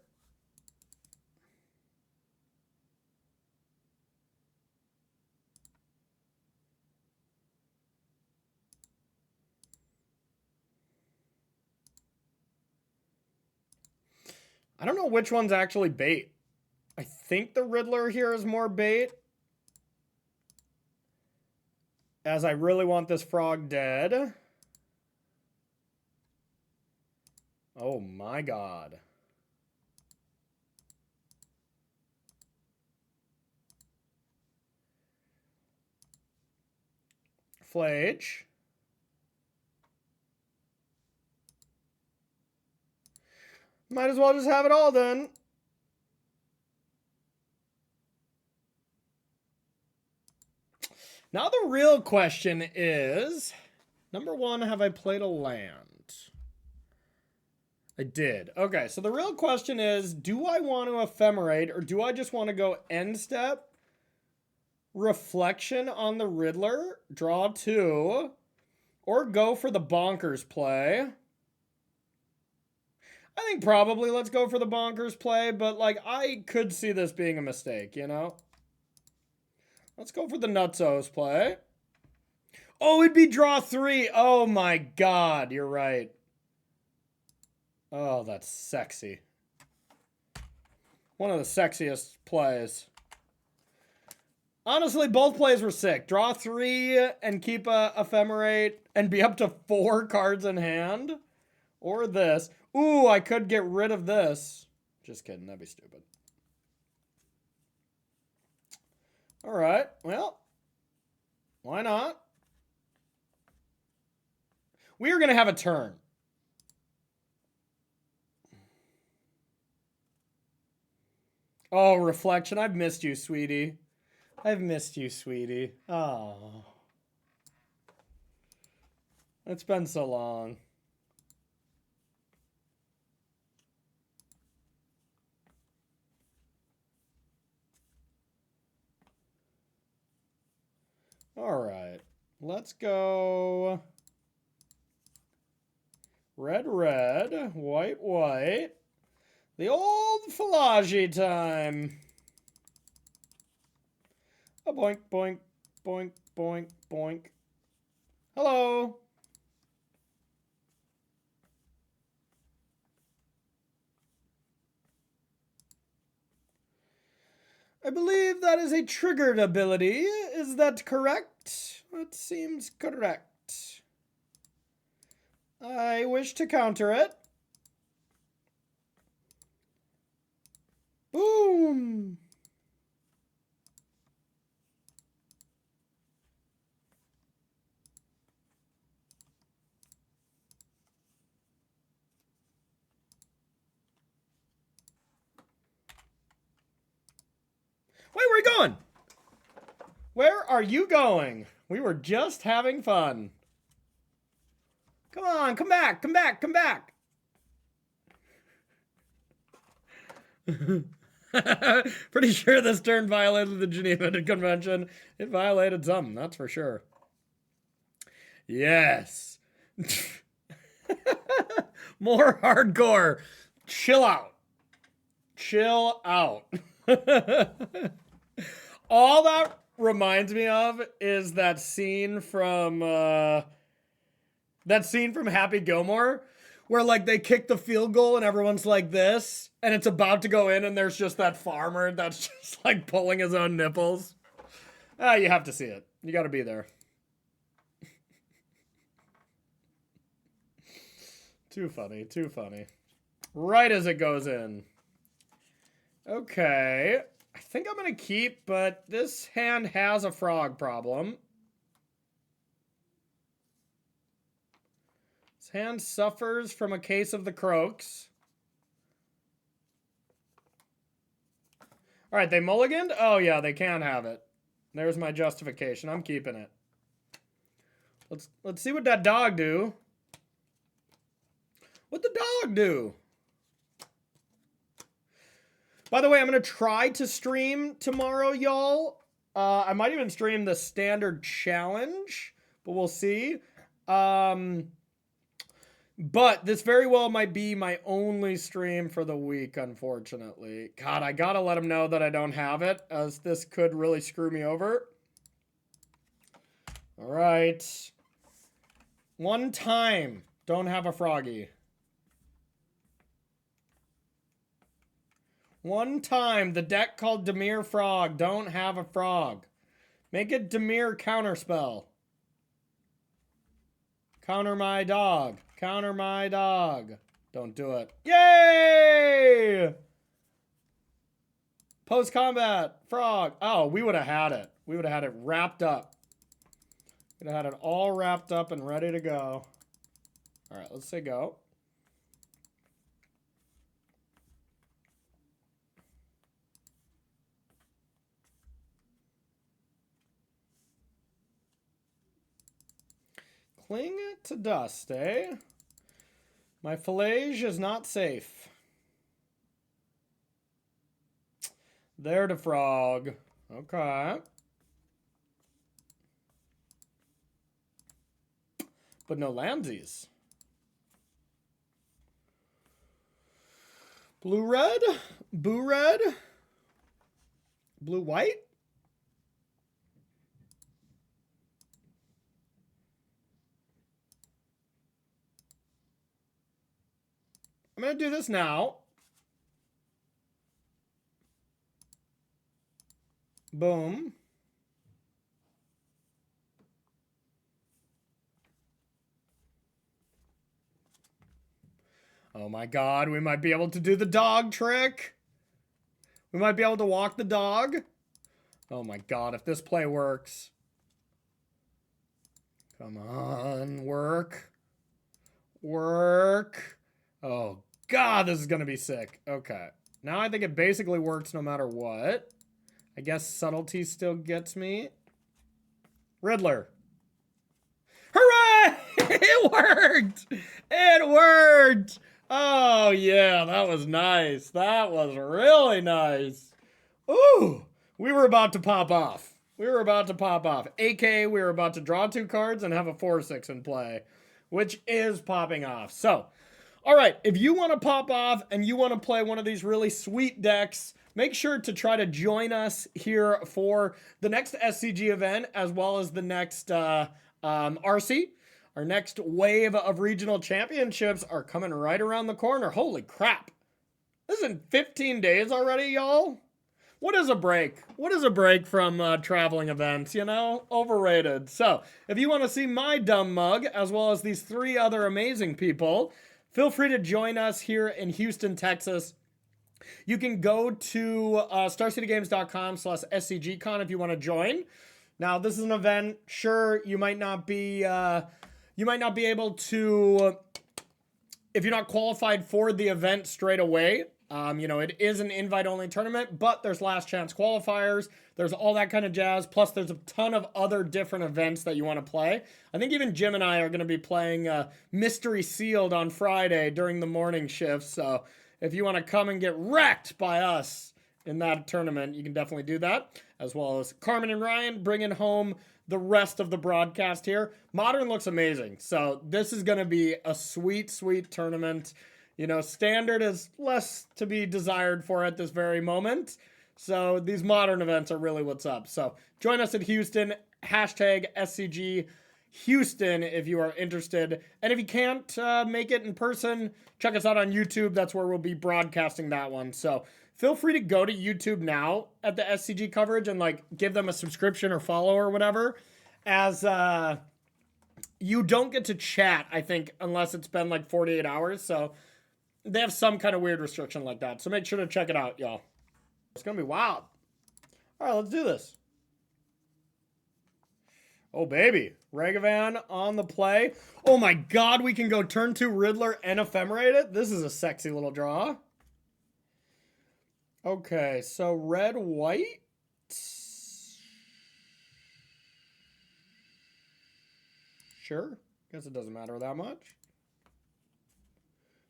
Speaker 1: I don't know which one's actually bait. I think the Riddler here is more bait, as I really want this frog dead. Oh my god. Flage. Might as well just have it all then. Now the real question is, number one, have I played a land? I did. Okay, so the real question is, do I want to ephemerate or do I just want to go end step? Reflection on the Riddler, draw 2, or go for the bonkers play? I think probably let's go for the bonkers play, but like I could see this being a mistake, you know? Let's go for the nutsos play. Oh, it'd be draw 3. Oh my god, you're right. Oh, that's sexy. One of the sexiest plays. Honestly, both plays were sick. Draw 3 and keep a ephemerate and be up to 4 cards in hand. Or this. Ooh, I could get rid of this. Just kidding, that'd be stupid. Alright, well. Why not? We are going to have a turn. Oh, Reflection, I've missed you, sweetie. I've missed you, sweetie. Oh. It's been so long. All right. Let's go red, red, white, white. The old Falagi time. A boink, boink, boink, boink, boink. Hello. I believe that is a triggered ability. Is that correct? That seems correct. I wish to counter it. Boom! Wait, where are you going? Where are you going? We were just having fun. Come on, come back, come back, come back. Pretty sure this turn violated the Geneva Convention. It violated something, that's for sure. Yes. More hardcore. Chill out. Chill out. All that reminds me of is that scene from Happy Gilmore, where like they kick the field goal and everyone's like this, and it's about to go in, and there's just that farmer that's just like pulling his own nipples. You have to see it. You got to be there. Too funny, too funny. Right as it goes in. Okay. I think I'm going to keep, but this hand has a frog problem. This hand suffers from a case of the croaks. All right, they mulliganed? Oh, yeah, they can have it. There's my justification. I'm keeping it. Let's see what that dog do. What'd the dog do? By the way, I'm going to try to stream tomorrow, y'all. I might even stream the standard challenge, but we'll see. But this very well might be my only stream for the week, unfortunately. God, I got to let them know that I don't have it, as this could really screw me over. All right. One time. Don't have a froggy. One time, the deck called Dimir Frog. Don't have a frog. Make it Dimir Counterspell. Counter my dog. Counter my dog. Don't do it. Yay! Post-combat. Frog. Oh, we would have had it. We would have had it wrapped up. We'd have had it all wrapped up and ready to go. All right, let's say go. Cling to dust, eh? My fillage is not safe. There to frog. Okay. But no landsies. Blue red? Boo red? Blue white? I'm going to do this now. Boom. Oh my god, we might be able to do the dog trick. We might be able to walk the dog. Oh my god, if this play works. Come on, work. Work. Oh god, this is going to be sick. Okay. Now I think it basically works no matter what. I guess subtlety still gets me. Riddler. Hooray! It worked! It worked! Oh, yeah, that was nice. That was really nice. Ooh, we were about to pop off. We were about to pop off. AKA, we were about to draw 2 cards and have a 4/6 in play, which is popping off. So, all right, if you want to pop off and you want to play one of these really sweet decks, make sure to try to join us here for the next SCG event, as well as the next RC. Our next wave of regional championships are coming right around the corner. Holy crap. This is in 15 days already, y'all. What is a break? What is a break from traveling events, you know? Overrated. So, if you want to see my dumb mug, as well as these 3 other amazing people, feel free to join us here in Houston, Texas. You can go to starcitygames.com/scgcon if you want to join. Now, this is an event. Sure, you might not be able to, if you're not qualified for the event straight away. You know, it is an invite-only tournament, but there's last chance qualifiers. There's all that kind of jazz. Plus, there's a ton of other different events that you want to play. I think even Jim and I are going to be playing Mystery Sealed on Friday during the morning shift. So if you want to come and get wrecked by us in that tournament, you can definitely do that. As well as Carmen and Ryan bringing home the rest of the broadcast here. Modern looks amazing. So this is going to be a sweet, sweet tournament. You know, standard is less to be desired for at this very moment. So these modern events are really what's up. So join us at Houston, hashtag SCG Houston if you are interested. And if you can't make it in person, check us out on YouTube. That's where we'll be broadcasting that one. So feel free to go to YouTube now at the SCG coverage and like give them a subscription or follow or whatever, as you don't get to chat, I think, unless it's been like 48 hours. So they have some kind of weird restriction like that. So make sure to check it out, y'all. It's going to be wild. All right, let's do this. Oh, baby. Ragavan on the play. Oh, my God. We can go turn 2 Riddler and ephemerate it. This is a sexy little draw. Okay, so red, white. Sure. Guess it doesn't matter that much.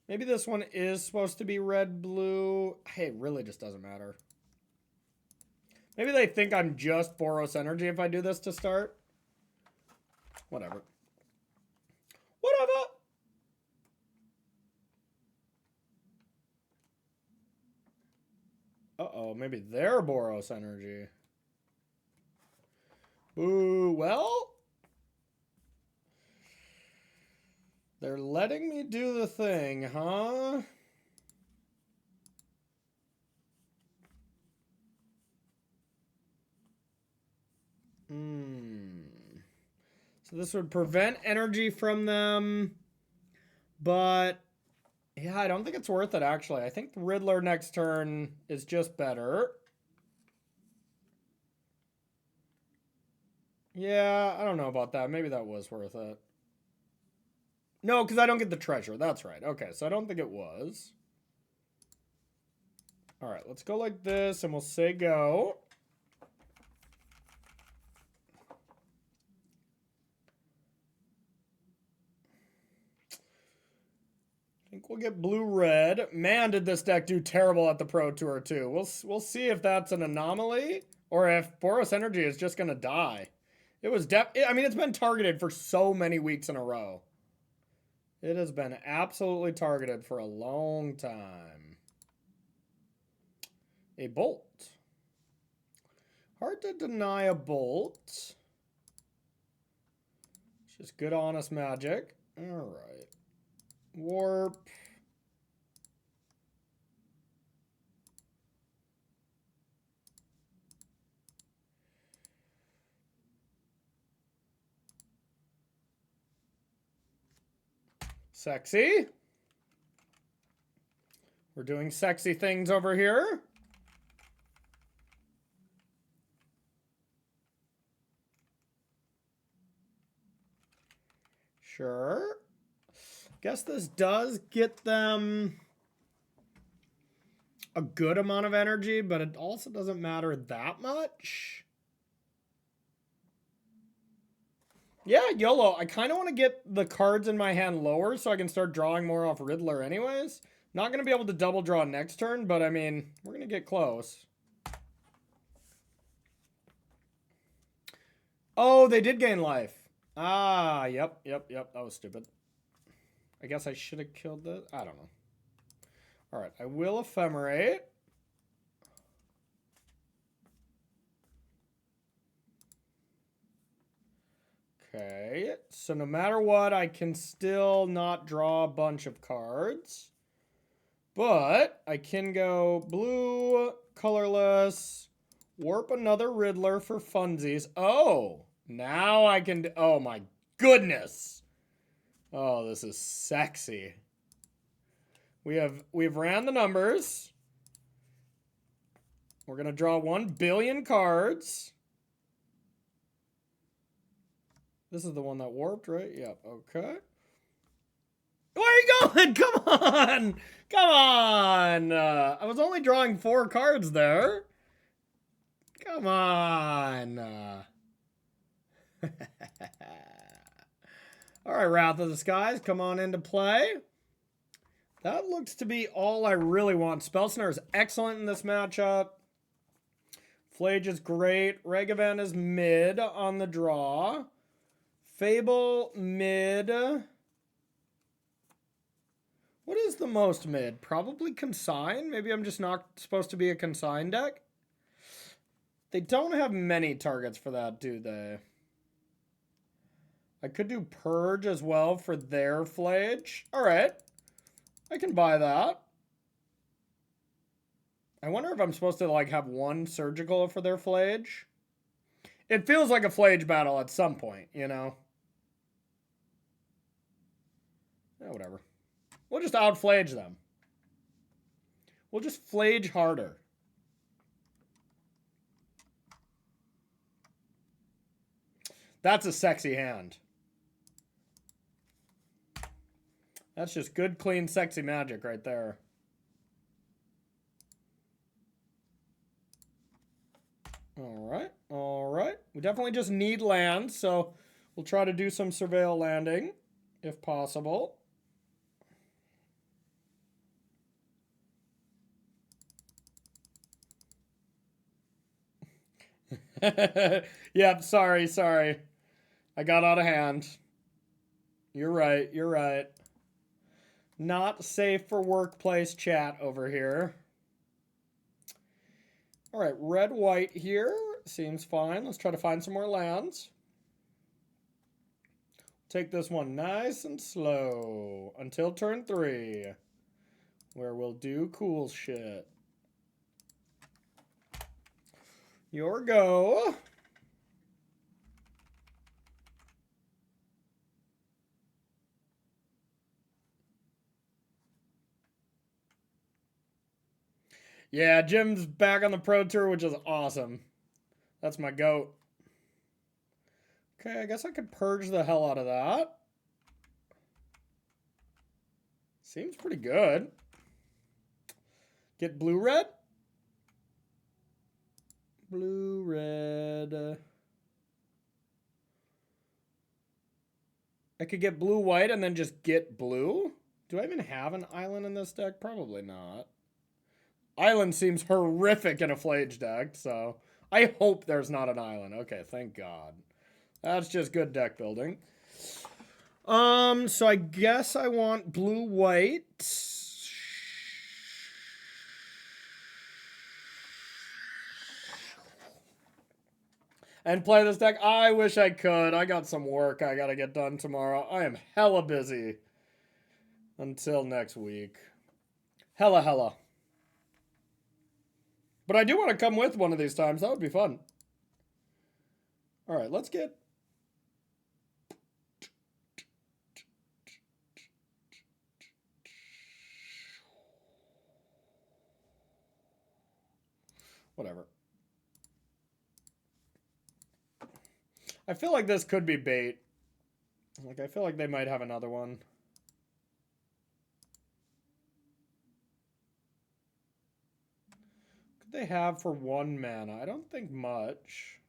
Speaker 1: Maybe this one is supposed to be red, blue. Hey, it really just doesn't matter. Maybe they think I'm just Boros Energy if I do this to start. Whatever. Whatever. Uh-oh, maybe they're Boros Energy. Ooh, well. They're letting me do the thing, huh? So this would prevent energy from them. But, yeah, I don't think it's worth it, actually. I think Riddler next turn is just better. Yeah, I don't know about that. Maybe that was worth it. No, because I don't get the treasure. That's right. Okay, so I don't think it was. All right, let's go like this, and we'll say go. I think we'll get blue-red. Man, did this deck do terrible at the Pro Tour, too. We'll see if that's an anomaly, or if Boros Energy is just going to die. It was I mean, it's been targeted for so many weeks in a row. It has been absolutely targeted for a long time. A bolt. Hard to deny a bolt. It's just good, honest magic. All right. Warp. Sexy. We're doing sexy things over here. Sure. Guess this does get them a good amount of energy, but it also doesn't matter that much. Yeah, YOLO. I kind of want to get the cards in my hand lower so I can start drawing more off Riddler anyways. Not going to be able to double draw next turn, but I mean, we're going to get close. Oh, they did gain life. Ah, yep. That was stupid. I guess I should have killed this. I don't know. All right, I will ephemerate. Okay, so no matter what, I can still not draw a bunch of cards. But I can go blue, colorless, warp another Riddler for funsies. Oh, now I can... Oh my goodness. Oh, this is sexy. We've ran the numbers. We're going to draw 1 billion cards. This is the one that warped, right? Yep, okay. Where are you going? Come on! Come on! I was only drawing 4 cards there. Come on! Alright, Wrath of the Skies, come on into play. That looks to be all I really want. Spell Snare is excellent in this matchup. Flage is great. Regavan is mid on the draw. Fable, mid. What is the most mid? Probably Consign? Maybe I'm just not supposed to be a Consign deck? They don't have many targets for that, do they? I could do Purge as well for their Flage. Alright. I can buy that. I wonder if I'm supposed to, like, have 1 Surgical for their Flage. It feels like a Flage battle at some point, you know? Yeah, whatever. We'll just out-Flage them. We'll just Flage harder. That's a sexy hand. That's just good, clean, sexy magic right there. All right. We definitely just need land, so we'll try to do some surveil landing, if possible. Yep, sorry. I got out of hand. You're right. Not safe for workplace chat over here. All right, red-white here. Seems fine. Let's try to find some more lands. Take this one nice and slow until turn 3, where we'll do cool shit. Your go. Yeah, Jim's back on the Pro Tour, which is awesome. That's my goat. Okay, I guess I could purge the hell out of that. Seems pretty good. Get blue-red? Blue-red. I could get blue-white and then just get blue? Do I even have an island in this deck? Probably not. Island seems horrific in a Flage deck, so I hope there's not an island. Okay, thank God. That's just good deck building. So I guess I want blue-white. And play this deck. I wish I could. I got some work I gotta get done tomorrow. I am hella busy. Until next week. Hella. But I do want to come with one of these times. That would be fun. All right, let's get... Whatever. I feel like this could be bait. Like, I feel like they might have another one. What could they have for 1 mana? I don't think much.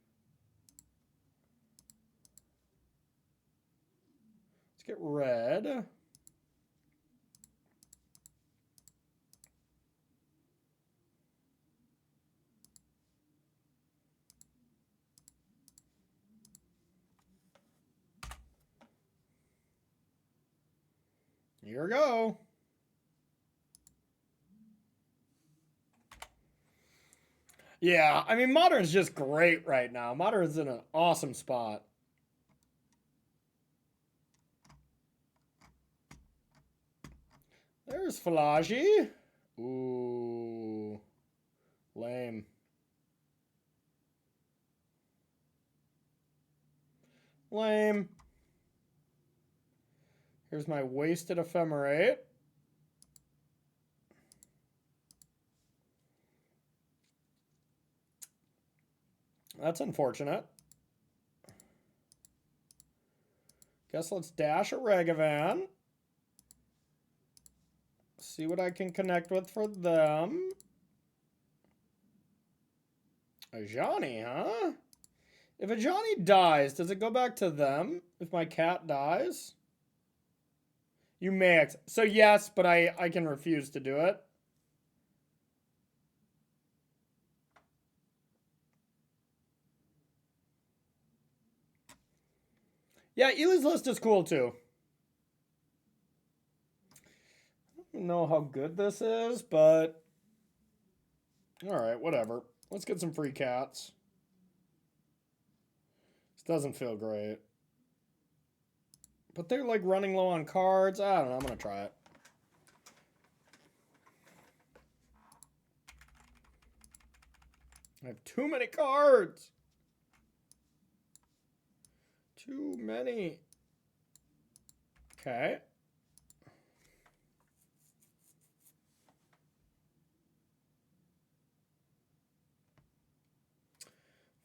Speaker 1: Let's get red. Here we go. Yeah, I mean, Modern's just great right now. Modern's in an awesome spot. There's Falaji. Ooh. Lame. Lame. Here's my wasted Ephemerate. That's unfortunate. Guess let's dash a Regavan. See what I can connect with for them. A Johnny, huh? If a Johnny dies, does it go back to them if my cat dies? You may. So yes, but I can refuse to do it. Yeah, Ely's list is cool too. I don't know how good this is, but alright, whatever. Let's get some free cats. This doesn't feel great. But they're like running low on cards. I don't know, I'm gonna try it. I have too many cards. Too many. Okay.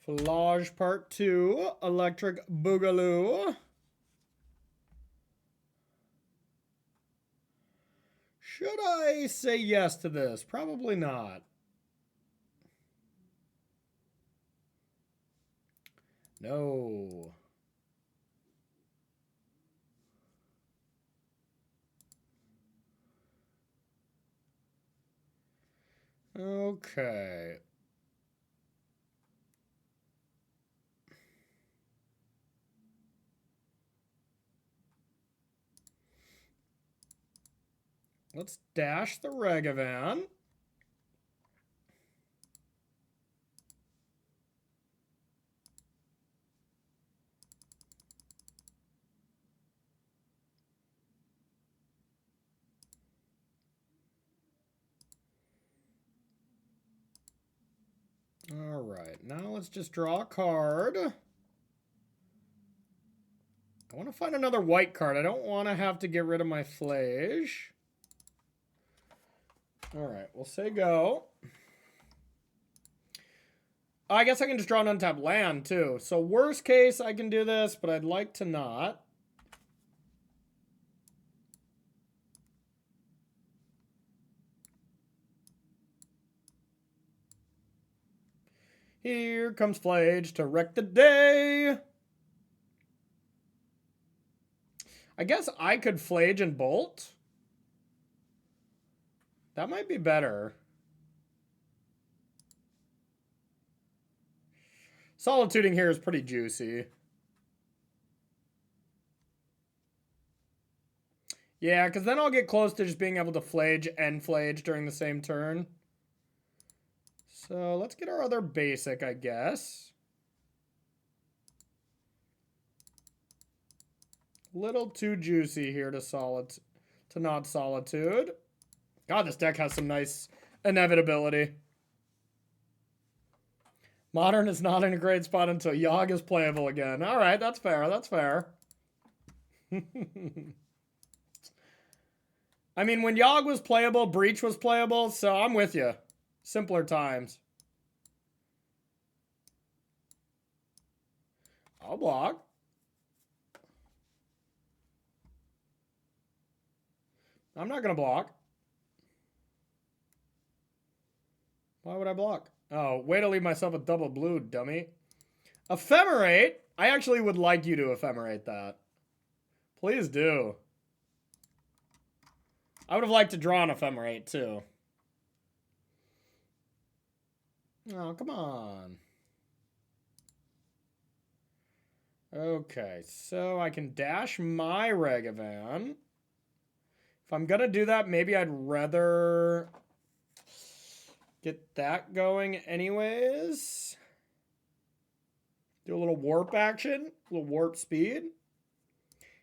Speaker 1: Flage Part 2, Electric Boogaloo. Should I say yes to this? Probably not. No. Okay. Let's dash the Regavan. All right, now let's just draw a card. I want to find another white card. I don't want to have to get rid of my Flage. All right, we'll say go. I guess I can just draw an untapped land too. So worst case, I can do this, but I'd like to not. Here comes Flage to wreck the day. I guess I could Flage and Bolt. That might be better. Solituding here is pretty juicy. Yeah, because then I'll get close to just being able to Flage and Flage during the same turn. So let's get our other basic, I guess. Little too juicy here to not Solitude. God, this deck has some nice inevitability. Modern is not in a great spot until Yogg is playable again. All right, that's fair. That's fair. I mean, when Yogg was playable, Breach was playable, so I'm with you. Simpler times. I'll block. I'm not going to block. Why would I block? Oh, way to leave myself a double blue, dummy. Ephemerate? I actually would like you to ephemerate that. Please do. I would have liked to draw an ephemerate, too. Oh, come on. Okay, so I can dash my Regavan. If I'm gonna do that, maybe I'd rather get that going anyways. Do a little warp action, a little warp speed.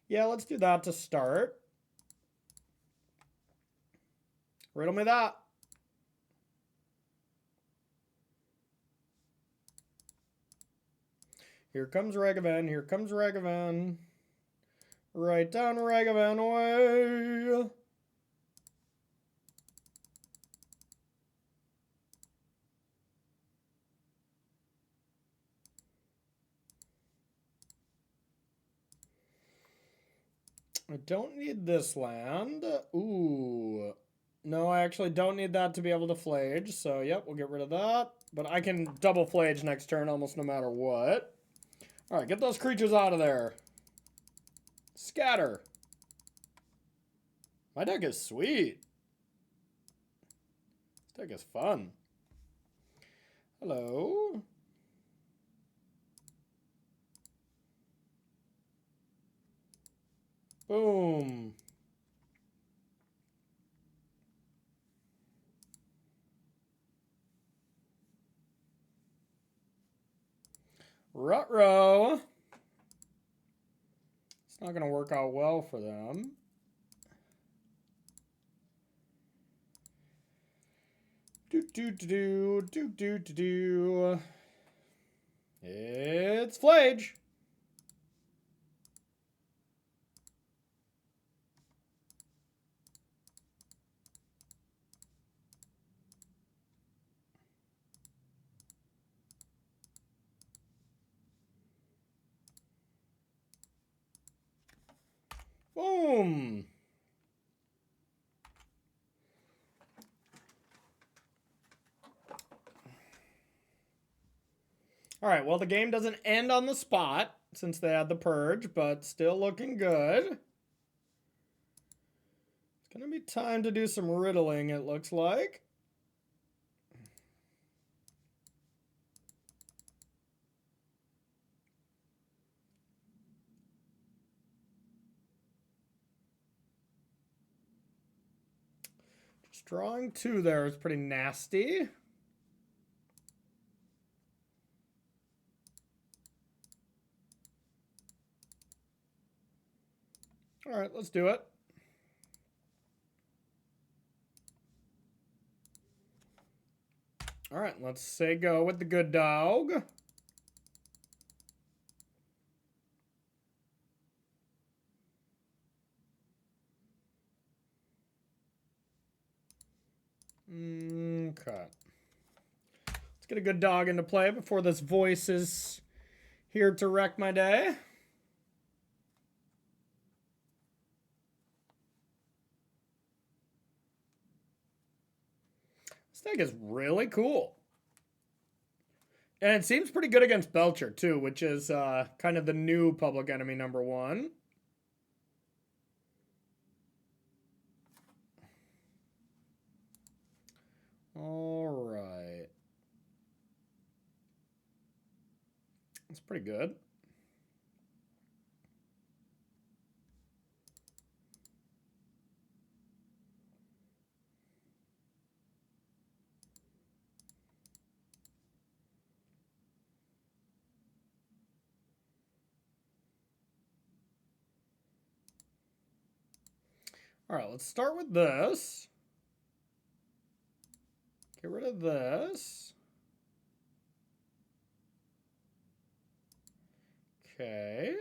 Speaker 1: Yeah, let's do that to start. Riddle me that. Here comes Ragavan, here comes Ragavan. Right down Ragavan way. I don't need this land. Ooh. No, I actually don't need that to be able to flage. So, yep, we'll get rid of that. But I can double flage next turn almost no matter what. All right, get those creatures out of there. Scatter. My deck is sweet. This deck is fun. Hello. Boom. Ruh-roh. It's not going to work out well for them. Do. It's Flage. Boom. All right, well, the game doesn't end on the spot since they had the purge, but still looking good. It's going to be time to do some riddling, it looks like. Just drawing 2 there is pretty nasty. All right, let's do it. All right, let's say go with the good dog. Okay. Let's get a good dog into play before this voice is here to wreck my day. This deck is really cool. And it seems pretty good against Belcher, too, which is kind of the new public enemy #1. All right. That's pretty good. All right, let's start with this. Get rid of this. Okay.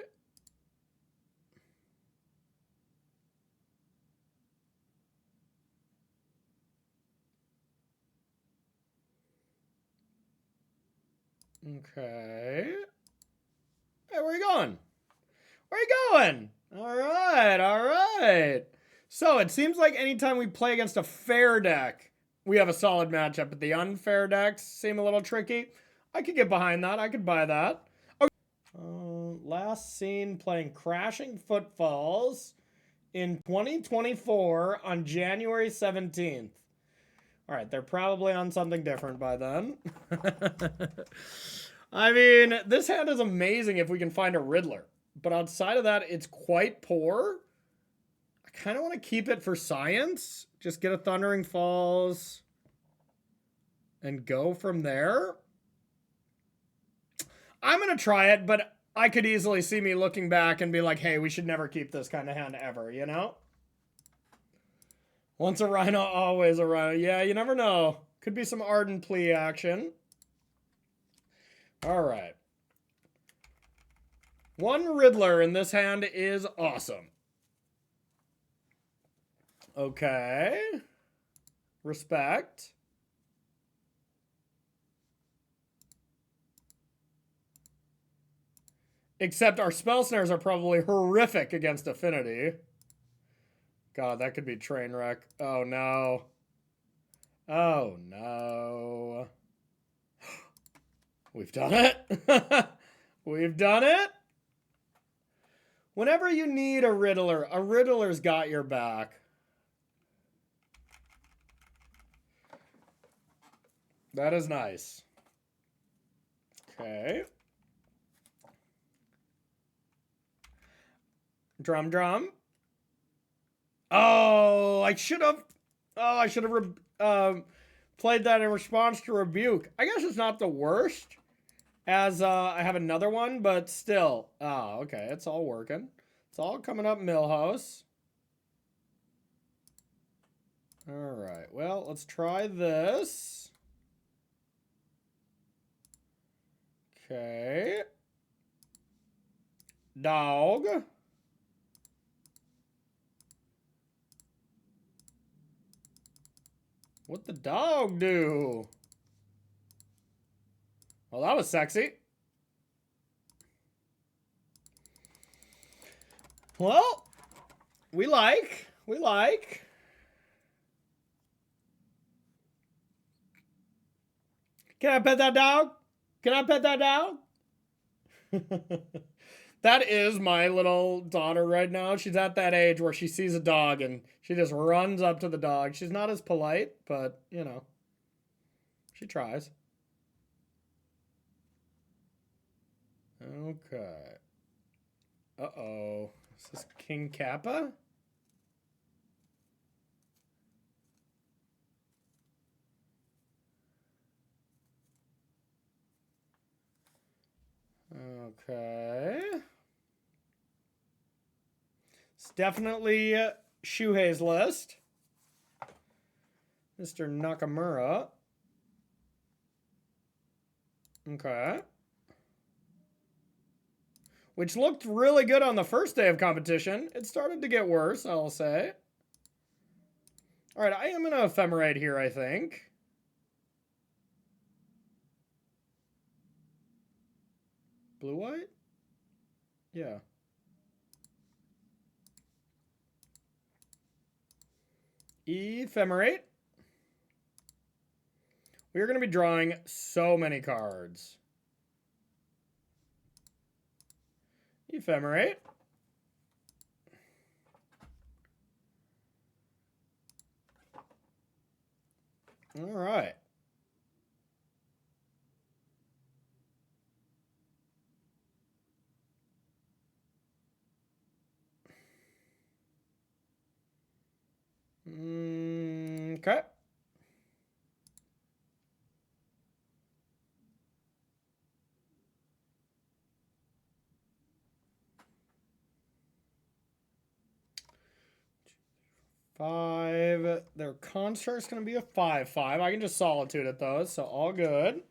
Speaker 1: Okay. Hey, where are you going? Where are you going? All right, all right. So it seems like anytime we play against a fair deck, we have a solid matchup, but the unfair decks seem a little tricky. I could get behind that. I could buy that. Okay. Last seen playing Crashing Footfalls in 2024 on January 17th. All right, they're probably on something different by then. I mean, this hand is amazing if we can find a Riddler. But outside of that, it's quite poor. I kind of want to keep it for science. Just get a Thundering Falls and go from there. I'm going to try it, but I could easily see me looking back and be like, hey, we should never keep this kind of hand ever, you know? Once a Rhino, always a Rhino. Yeah, you never know. Could be some Ardent Plea action. All right. One Riddler in this hand is awesome. Okay. Respect. Except our spell snares are probably horrific against Affinity. God, that could be train wreck. Oh, no. Oh, no. We've done it. We've done it. Whenever you need a Riddler's got your back. That is nice. Okay. Drum, drum. Oh, I should have. Oh, I should have played that in response to Rebuke. I guess it's not the worst, as I have another one, but still. Oh, okay. It's all working. It's all coming up, Millhouse. All right. Well, let's try this. Okay. Dog. What'd the dog do? Well, that was sexy. Well, we like. Can I pet that dog? Can I pet that dog? That is my little daughter right now. She's at that age where she sees a dog and she just runs up to the dog. She's not as polite, but, you know, she tries. Okay. Uh-oh. Is this King Kappa? Okay. It's definitely Shuhei's list. Mr. Nakamura. Okay. Which looked really good on the first day of competition. It started to get worse, I'll say. All right, I am going to ephemerate here, I think. Blue-white? Yeah. Ephemerate. We're going to be drawing so many cards. Ephemerate. All right. Okay. Five. Their construct's going to be a 5/5. I can just solitude at those, so all good.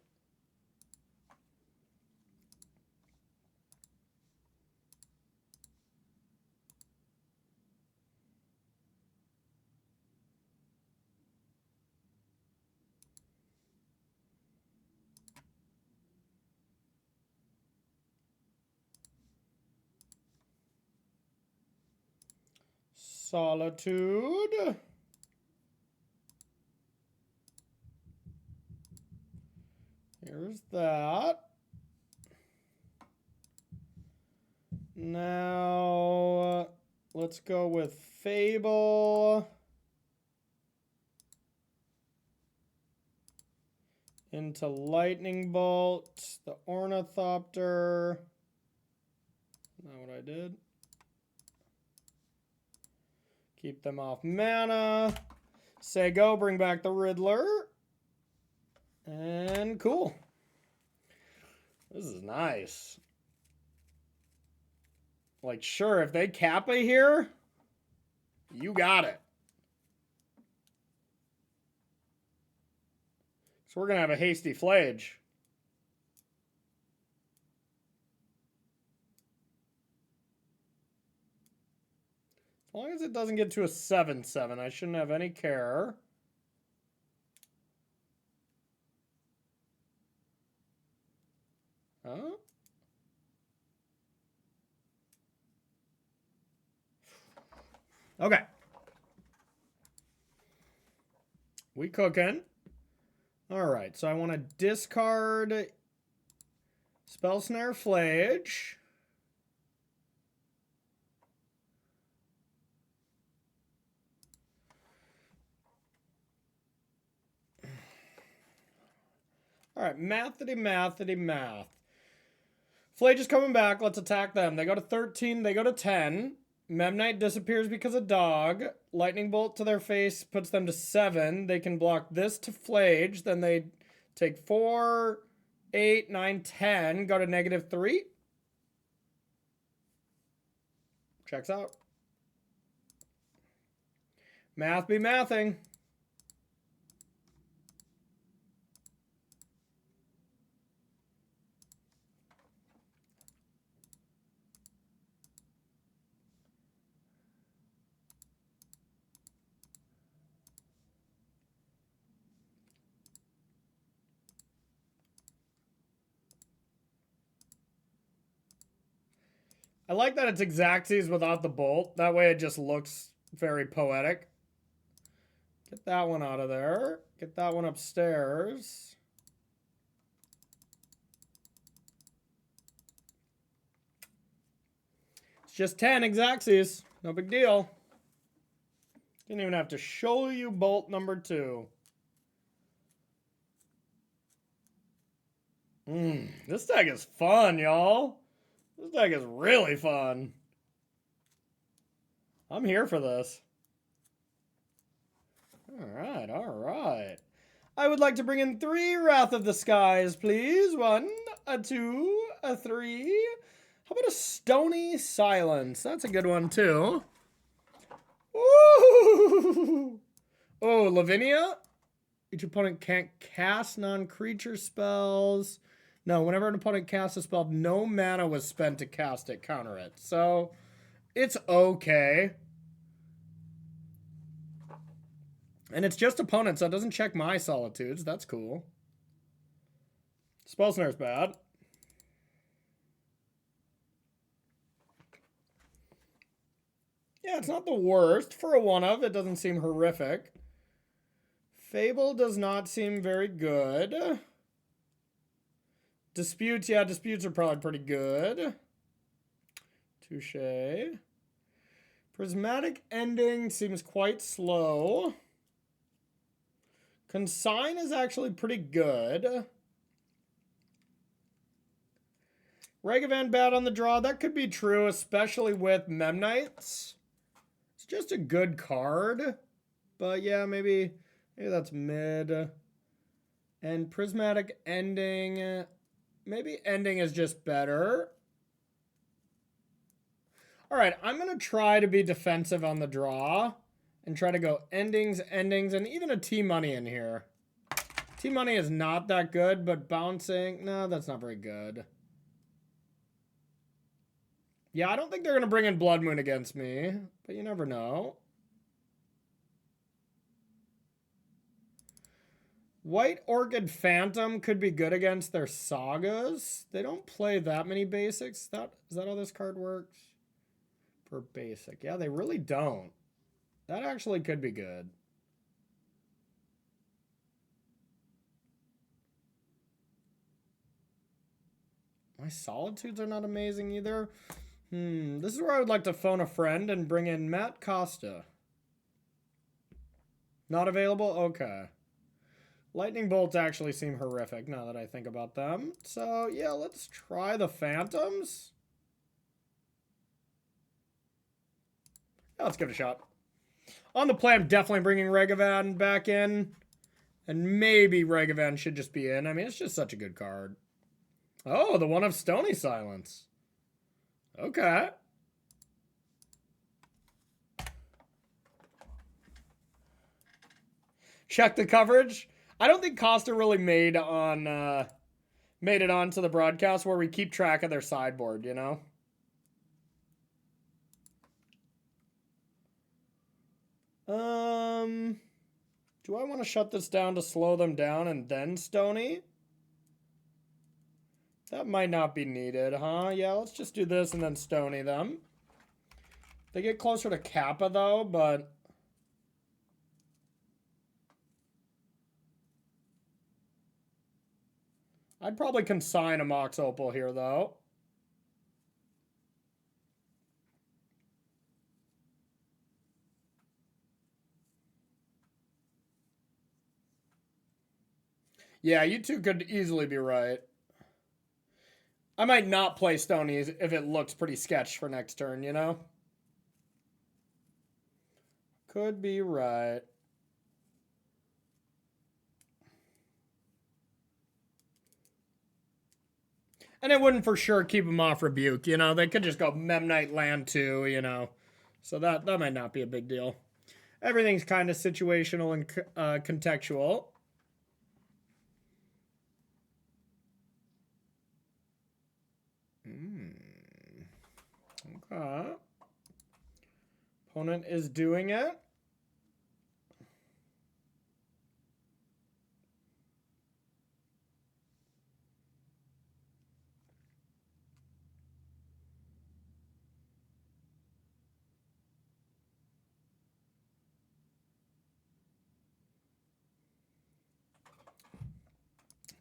Speaker 1: Solitude. Here's that. Now, let's go with Fable. Into Lightning Bolt. The Keep them off mana. Say go, bring back the Riddler. And cool. This is nice. Like, sure, if they Kappa here, you got it. So we're going to have a hasty Flage. As long as it doesn't get to a 7/7, I shouldn't have any care. Huh? Okay. We cooking. All right, so I want to discard Spell Snare Flage. All right, mathity, mathity, math. Flage is coming back. Let's attack them. They go to 13. They go to 10. Memnite disappears because of dog. Lightning Bolt to their face puts them to 7. They can block this to Flage. Then they take 4, 8, 9, 10. Go to -3. Checks out. Math be mathing. I like that it's Xaxes without the bolt. That way it just looks very poetic. Get that one out of there. Get that one upstairs. It's just 10 Xaxes. No big deal. Didn't even have to show you bolt number 2. This deck is fun, y'all. This deck is really fun. I'm here for this. All right, all right. I would like to bring in 3 Wrath of the Skies, please. 1, a 2, a 3. How about a Stony Silence? That's a good one, too. Ooh! Oh, Lavinia? Each opponent can't cast non-creature spells. No, whenever an opponent casts a spell, no mana was spent to cast it, counter it. So, it's okay. And it's just opponents, so it doesn't check my Solitudes. That's cool. Spell Snare's bad. Yeah, it's not the worst. For a 1-of, it doesn't seem horrific. Fable does not seem very good. Disputes, yeah, disputes are probably pretty good. Touché. Prismatic Ending seems quite slow. Consign is actually pretty good. Ragavan bad on the draw. That could be true, especially with Memnites. It's just a good card. But yeah, maybe that's mid. And Prismatic Ending... Maybe Ending is just better. All right, I'm going to try to be defensive on the draw and try to go endings, and even a T-Money in here. T-Money is not that good, but bouncing, no, that's not very good. Yeah, I don't think they're going to bring in Blood Moon against me, but you never know. White Orchid Phantom could be good against their Sagas. They don't play that many basics. Is that how this card works? For basic. Yeah, they really don't. That actually could be good. My Solitudes are not amazing either. This is where I would like to phone a friend and bring in Matt Costa. Not available? Okay. Lightning Bolts actually seem horrific now that I think about them. So, yeah, let's try the Phantoms. Yeah, let's give it a shot. On the play, I'm definitely bringing Regavan back in. And maybe Regavan should just be in. I mean, it's just such a good card. Oh, the one of Stony Silence. Okay. Check the coverage. I don't think Costa really made it onto the broadcast where we keep track of their sideboard, you know? Do I want to shut this down to slow them down and then Stony? That might not be needed, huh? Yeah, let's just do this and then Stony them. They get closer to Kappa, though, but... I'd probably consign a Mox Opal here, though. Yeah, you two could easily be right. I might not play Stonies if it looks pretty sketch for next turn, you know? Could be right. And it wouldn't for sure keep them off Rebuke, you know? They could just go Memnite Land 2, you know? So that might not be a big deal. Everything's kind of situational and contextual. Okay. Opponent is doing it.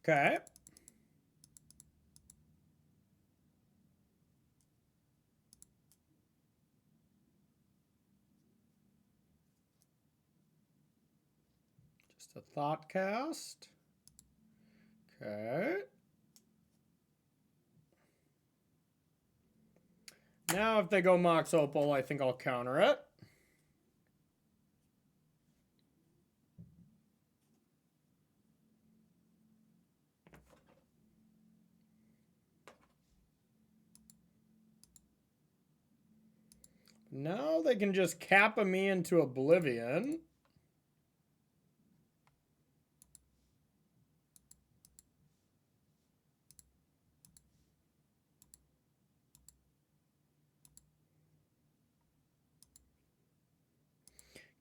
Speaker 1: Okay. Just a thought cast. Okay. Now if they go Mox Opal, I think I'll counter it. Now they can just Kappa me into oblivion.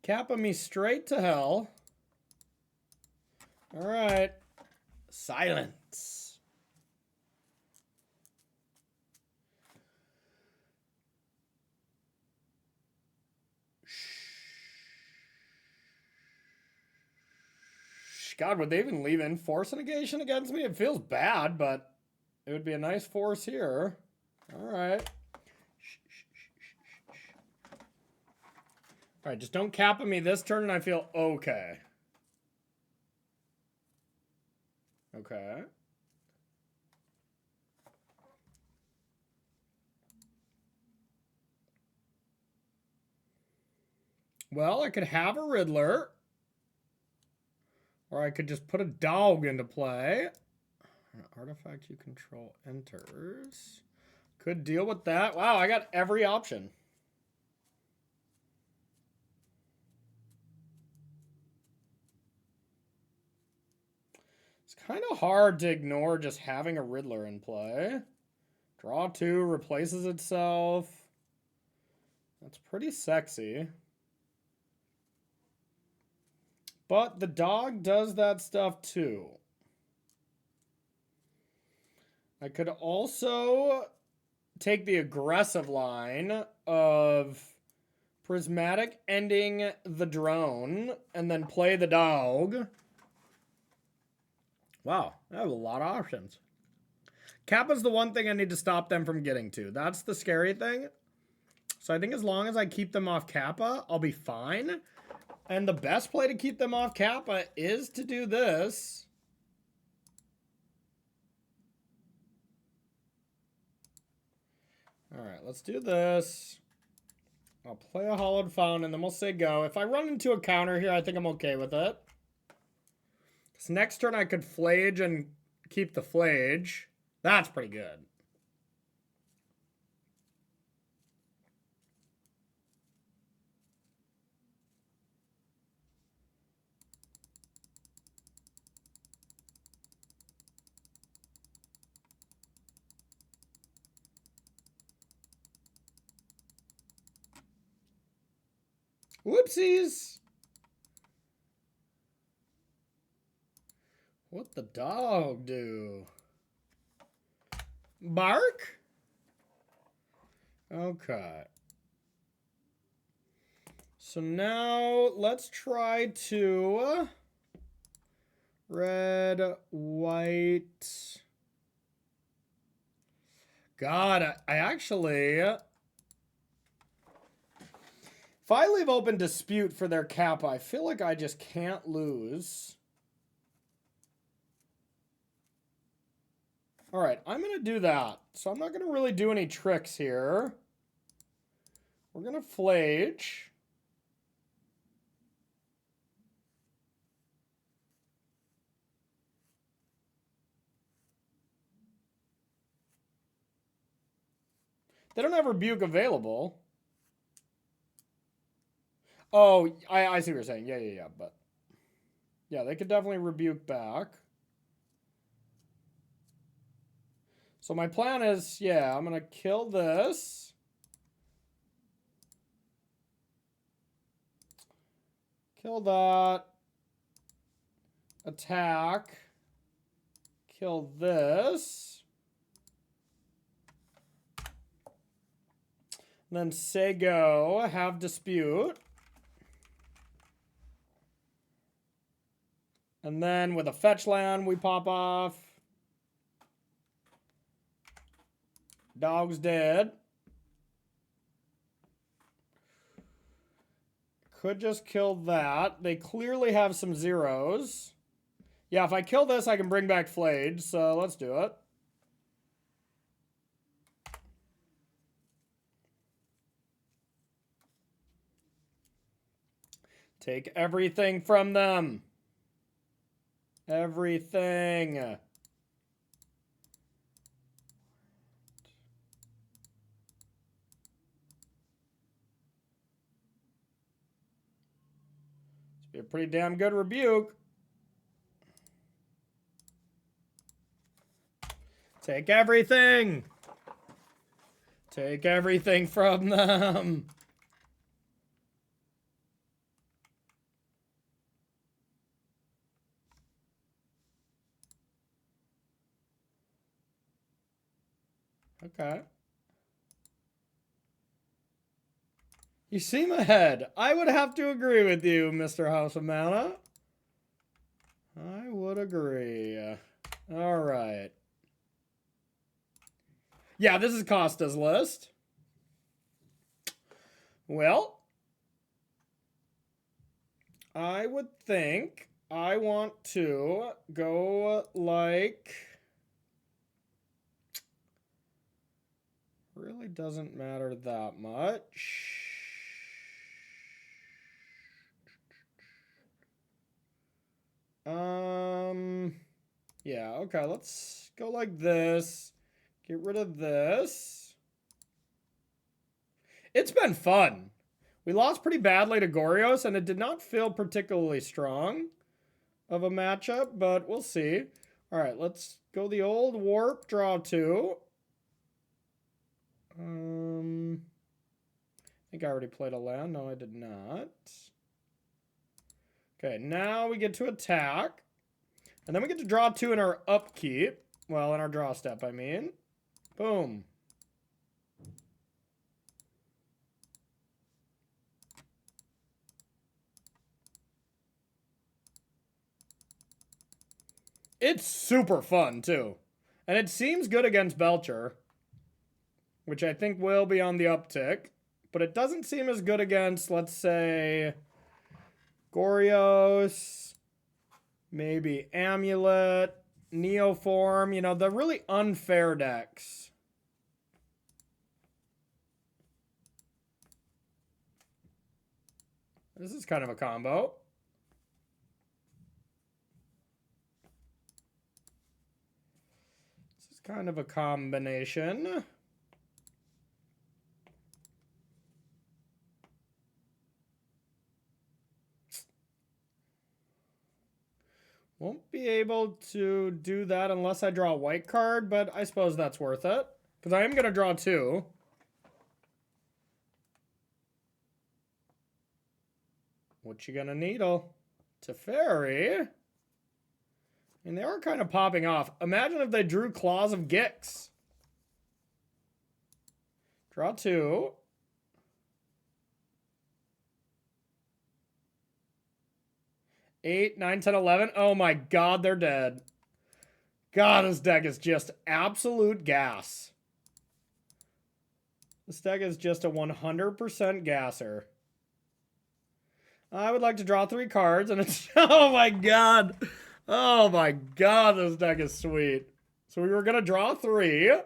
Speaker 1: Kappa me straight to hell. All right. Silence. God, would they even leave in force negation against me? It feels bad, but it would be a nice force here. All right. All right, just don't Kappa me this turn and I feel okay. Okay. Well, I could have a Riddler. Or I could just put a dog into play. An artifact you control enters. Could deal with that. Wow, I got every option. It's kind of hard to ignore just having a Riddler in play. Draw 2, replaces itself. That's pretty sexy. But the dog does that stuff too. I could also take the aggressive line of Prismatic ending the drone and then play the dog. Wow, I have a lot of options. Kappa's the one thing I need to stop them from getting to. That's the scary thing. So I think as long as I keep them off Kappa, I'll be fine. And the best play to keep them off Kappa is to do this. All right, let's do this. I'll play a Hollowed Fountain, and then we'll say go. If I run into a counter here, I think I'm okay with it. Because next turn I could Flage and keep the Flage. That's pretty good. Whoopsies! What the dog do? Bark? Okay. So now let's try to red, white. God, I actually, if I leave open dispute for their Kappa, I feel like I just can't lose. All right, I'm going to do that. So I'm not going to really do any tricks here. We're going to Flage. They don't have Rebuke available. Oh, I see what you're saying. Yeah. But yeah, they could definitely Rebuke back. So my plan is, yeah, I'm going to kill this. Kill that. Attack. Kill this. And then say go. Have dispute. And then with a fetch land, we pop off. Dog's dead. Could just kill that. They clearly have some zeros. Yeah, if I kill this, I can bring back Flage, so let's do it. Take everything from them. Everything. Be a pretty damn good rebuke. Take everything. Take everything from them. Okay. You seem ahead. I would have to agree with you, Mr. House of Mana. I would agree. All right. Yeah, this is Costa's list. Well, I would think I want to go like... Really doesn't matter that much. Yeah, okay, let's go like this. Get rid of this. It's been fun. We lost pretty badly to Gorios, and it did not feel particularly strong of a matchup, but we'll see. All right, let's go the old warp, draw 2. I think I already played a land. No, I did not. Okay, now we get to attack. And then we get to draw 2 in our upkeep. Well, in our draw step, I mean. Boom. It's super fun, too. And it seems good against Belcher, which I think will be on the uptick. But it doesn't seem as good against, let's say, Gorios. Maybe Amulet, Neoform, you know, the really unfair decks. This is kind of a combo. This is kind of a combination. Won't be able to do that unless I draw a white card, but I suppose that's worth it. Because I am going to draw 2. What you gonna needle? Teferi? And they are kind of popping off. Imagine if they drew Claws of Gix. Draw 2. Eight, 9, 10, 11. Oh my god, they're dead. God, this deck is just absolute gas. This deck is just a 100% gasser. I would like to draw 3 cards, and it's... Oh my god! Oh my god, this deck is sweet. So we were going to draw 3.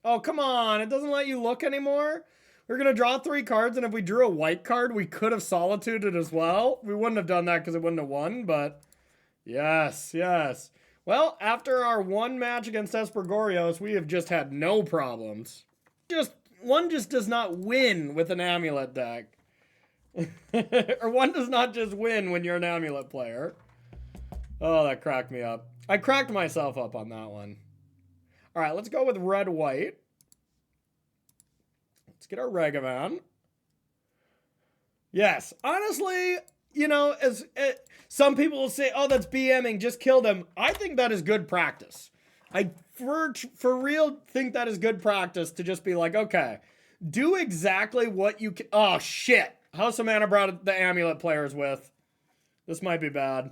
Speaker 1: Oh, come on. It doesn't let you look anymore? We're going to draw 3 cards, and if we drew a white card, we could have solituded as well. We wouldn't have done that because it wouldn't have won, but... Yes, yes. Well, after our 1 match against Esper Gorios, we have just had no problems. One just does not win with an Amulet deck. Or one does not just win when you're an Amulet player. Oh, that cracked me up. I cracked myself up on that one. All right, let's go with red-white. Let's get our Regavan. Yes, honestly, you know, some people will say, oh, that's BMing, just killed him. I think that is good practice. I, for real, think that is good practice to just be like, okay, do exactly what you can. Oh, shit. House of Mana brought the Amulet players with. This might be bad.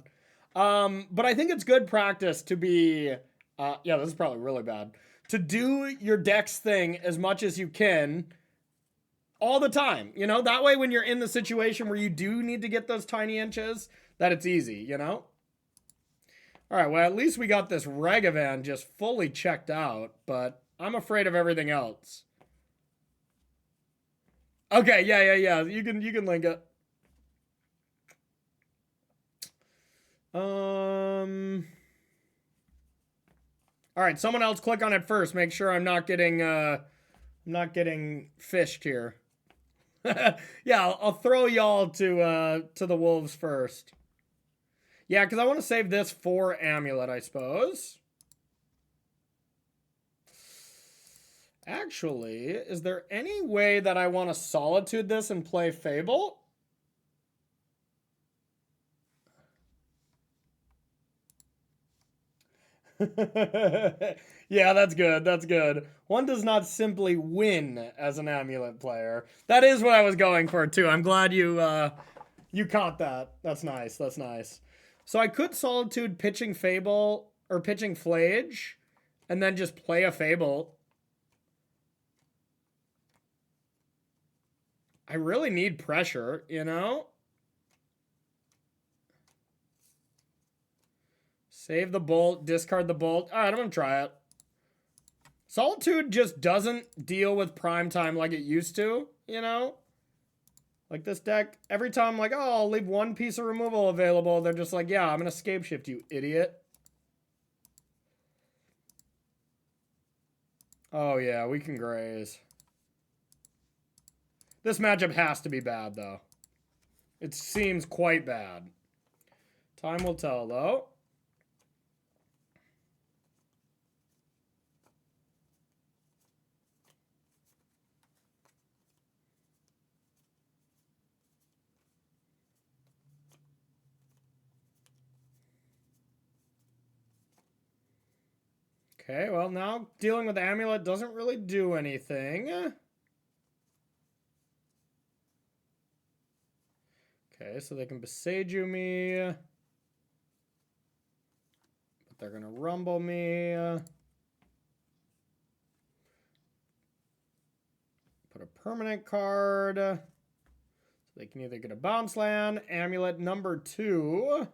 Speaker 1: But I think it's good practice to be, yeah, this is probably really bad. To do your deck's thing as much as you can all the time, you know? That way when you're in the situation where you do need to get those tiny inches, that it's easy, you know? All right, well, at least we got this Regavan just fully checked out, but I'm afraid of everything else. Okay, yeah. You can link it. All right, someone else click on it first. Make sure I'm not getting fished here. Yeah, I'll throw y'all to the wolves first. Yeah, because I want to save this for Amulet, I suppose. Actually, is there any way that I want to Solitude this and play Fable? Yeah, that's good. That's good. One does not simply win as an Amulet player. That is what I was going for, too. I'm glad you caught that. That's nice. That's nice. So I could Solitude pitching Fable or pitching Flage and then just play a Fable. I really need pressure, you know? Save the bolt, discard the bolt. All right, I'm going to try it. Solitude just doesn't deal with prime time like it used to, you know? Like this deck, every time I'm like, oh, I'll leave 1 piece of removal available, they're just like, yeah, I'm going to scape shift, you idiot. Oh, yeah, we can graze. This matchup has to be bad, though. It seems quite bad. Time will tell, though. Okay, well, now dealing with Amulet doesn't really do anything. Okay, so they can Beseiju me. But they're going to rumble me. Put a permanent card. So they can either get a bounce land, Amulet number 2.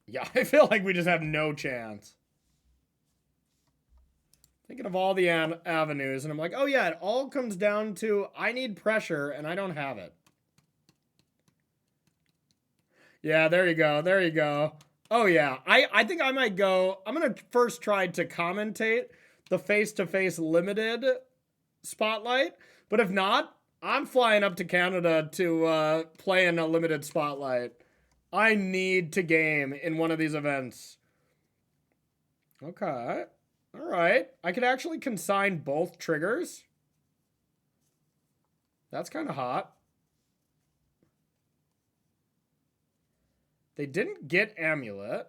Speaker 1: Yeah, I feel like we just have no chance. Thinking of all the avenues, and I'm like, oh yeah, it all comes down to I need pressure, and I don't have it. Yeah, there you go. There you go. Oh yeah, I think I might go. I'm gonna first try to commentate the face-to-face limited spotlight, but if not, I'm flying up to Canada to play in a limited spotlight. I need to game in one of these events. Okay. All right. I could actually consign both triggers. That's kind of hot. They didn't get Amulet.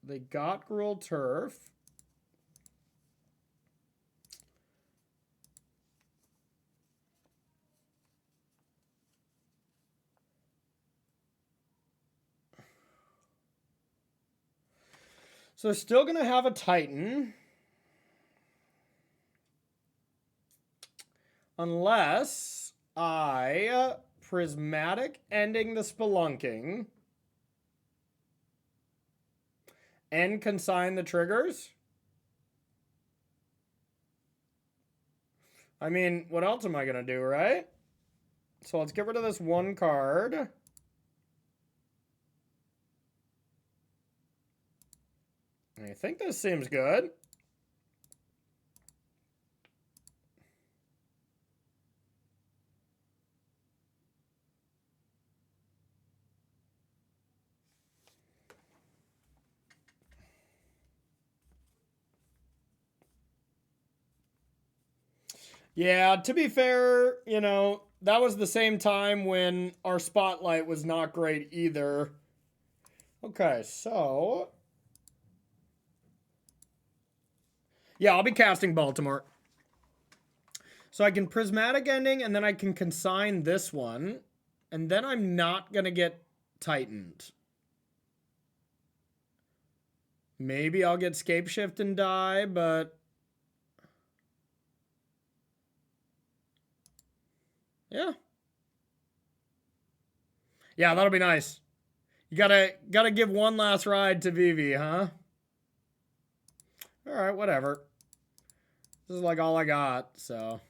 Speaker 1: They got Gruul Turf. So they're still going to have a Titan. Unless I prismatic ending the spelunking and consign the triggers. I mean, what else am I going to do, right? So let's get rid of this one card. I think this seems good. Yeah, to be fair, you know, that was the same time when our spotlight was not great either. Okay, so... yeah, I'll be casting Baltimore. So I can prismatic ending, and then I can consign this one. And then I'm not going to get tightened. Maybe I'll get Scape Shift and die, but... yeah. Yeah, that'll be nice. You gotta give one last ride to Vivi, huh? Alright, whatever. This is like all I got, so...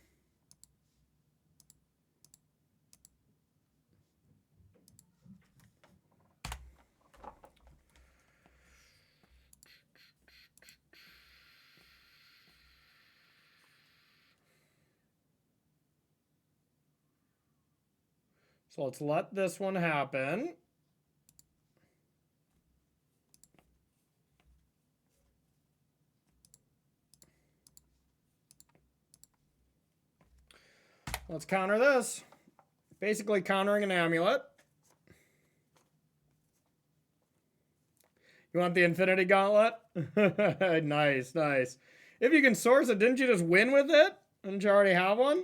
Speaker 1: so let's let this one happen. Let's counter this. Basically countering an amulet. You want the Infinity Gauntlet? Nice, nice. If you can source it, didn't you just win with it? Didn't you already have one?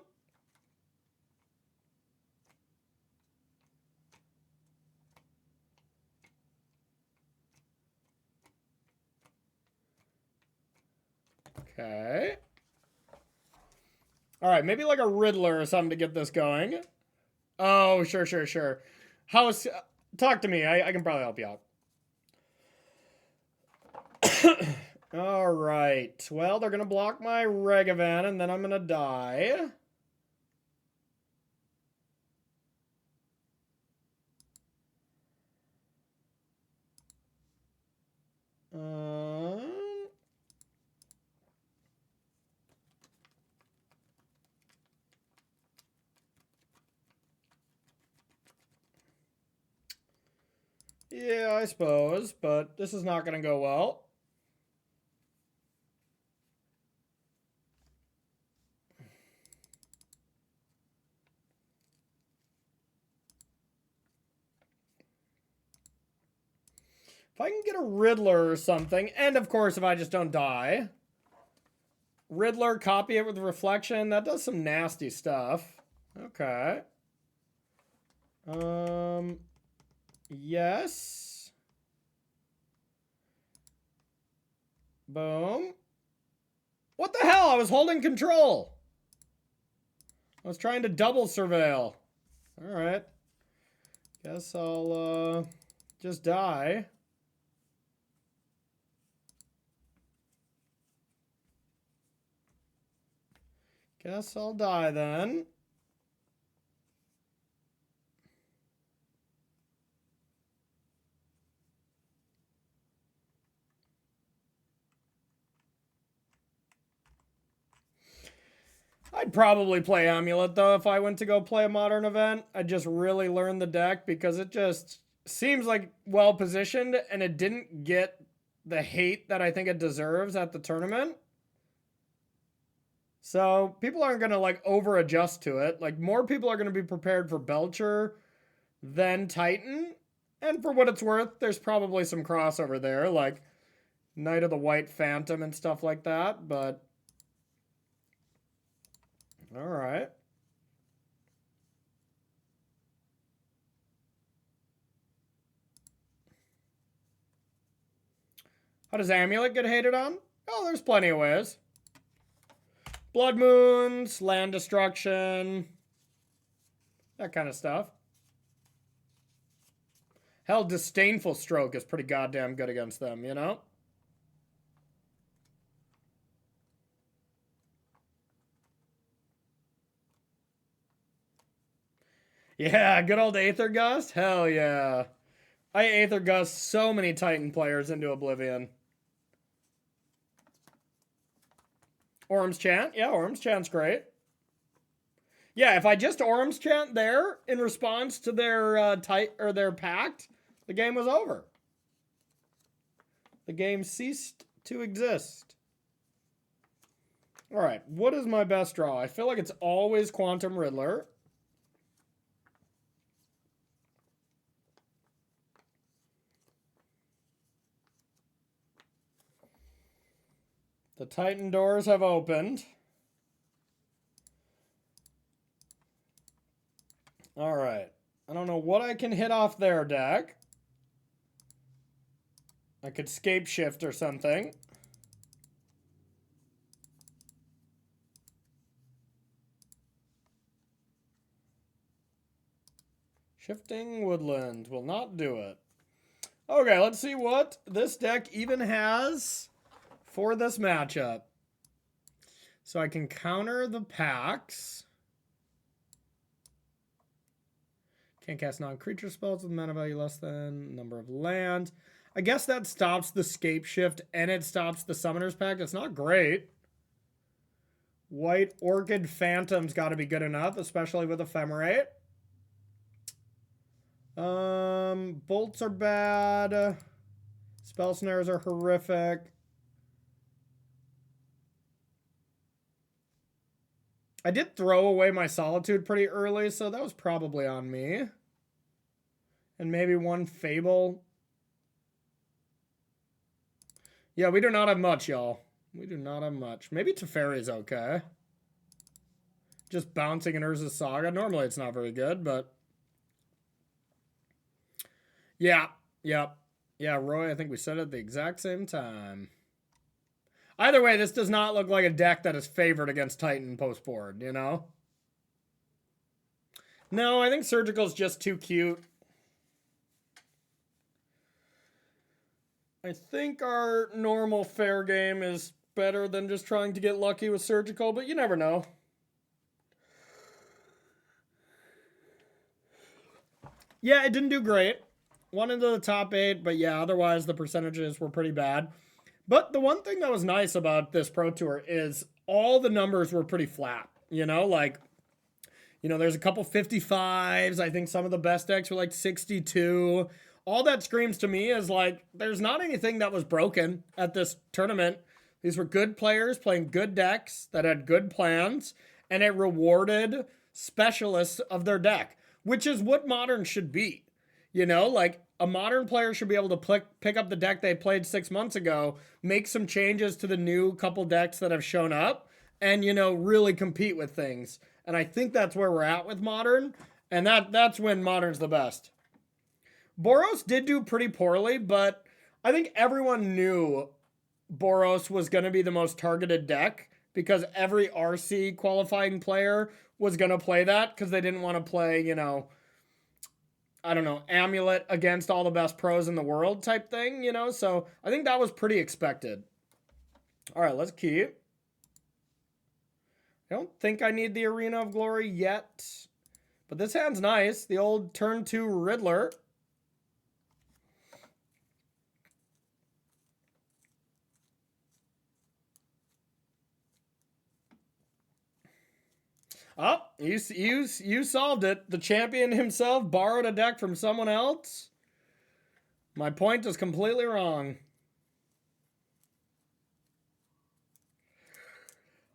Speaker 1: Okay. All right, maybe like a Riddler or something to get this going. Oh, sure, sure, sure. How's... talk to me. I can probably help you out. All right. Well, they're going to block my Regavan, and then I'm going to die. Yeah, I suppose, but this is not going to go well. If I can get a Riddler or something, and of course if I just don't die. Riddler, copy it with Reflection, that does some nasty stuff. Okay. Yes. Boom. What the hell? I was holding control. I was trying to double surveil. Alright. Guess I'll just die. Guess I'll die then. I'd probably play Amulet, though, if I went to go play a Modern event. I'd just really learn the deck because it just seems like well-positioned, and it didn't get the hate that I think it deserves at the tournament. So people aren't going to, like, over-adjust to it. Like, more people are going to be prepared for Belcher than Titan. And for what it's worth, there's probably some crossover there, like Knight of the White Phantom and stuff like that, but... All right. How does Amulet get hated on? Oh, there's plenty of ways. Blood Moons, land destruction, that kind of stuff. Hell, Disdainful Stroke is pretty goddamn good against them, you know? Yeah, good old Aether Gust? Hell yeah. I Aether Gust so many Titan players into oblivion. Orm's Chant? Yeah, Orm's Chant's great. Yeah, if I just Orm's Chant there in response to their their pact, the game was over. The game ceased to exist. All right, what is my best draw? I feel like it's always Quantum Riddler. The Titan doors have opened. All right. I don't know what I can hit off their deck. I could Scape Shift or something. Shifting Woodland will not do it. Okay, let's see what this deck even has for this matchup. So I can counter the packs. Can't cast non-creature spells with mana value less than number of lands. I guess that stops the Scape Shift and it stops the Summoner's Pact. It's not great. White Orchid Phantom's got to be good enough, especially with Ephemerate. Bolts are bad. Spell Snares are horrific. I did throw away my Solitude pretty early, so that was probably on me. And maybe one Fable. Yeah, we do not have much, y'all. We do not have much. Maybe Teferi's okay. Just bouncing in Urza's Saga. Normally it's not very good, but... Yeah, yep. Yeah, Roy, I think we said it at the exact same time. Either way, this does not look like a deck that is favored against Titan post-board, you know? No, I think Surgical's just too cute. I think our normal fair game is better than just trying to get lucky with Surgical, but you never know. Yeah, it didn't do great. One into the top 8, but yeah, otherwise the percentages were pretty bad. But the one thing that was nice about this Pro Tour is all the numbers were pretty flat. You know, like, you know, there's a couple 55s. I think some of the best decks were like 62. All that screams to me is like, there's not anything that was broken at this tournament. These were good players playing good decks that had good plans, and it rewarded specialists of their deck, which is what Modern should be. You know, like, a Modern player should be able to pick up the deck they played 6 months ago, make some changes to the new couple decks that have shown up, and, you know, really compete with things. And I think that's where we're at with Modern, and that's when Modern's the best. Boros did do pretty poorly, but I think everyone knew Boros was going to be the most targeted deck because every RC qualifying player was going to play that because they didn't want to play, you know, I don't know, Amulet against all the best pros in the world type thing, you know? So I think that was pretty expected. All right, let's keep. I don't think I need the Arena of Glory yet. But this hand's nice. The old turn 2 Riddler. Oh, you solved it. The champion himself borrowed a deck from someone else. My point is completely wrong.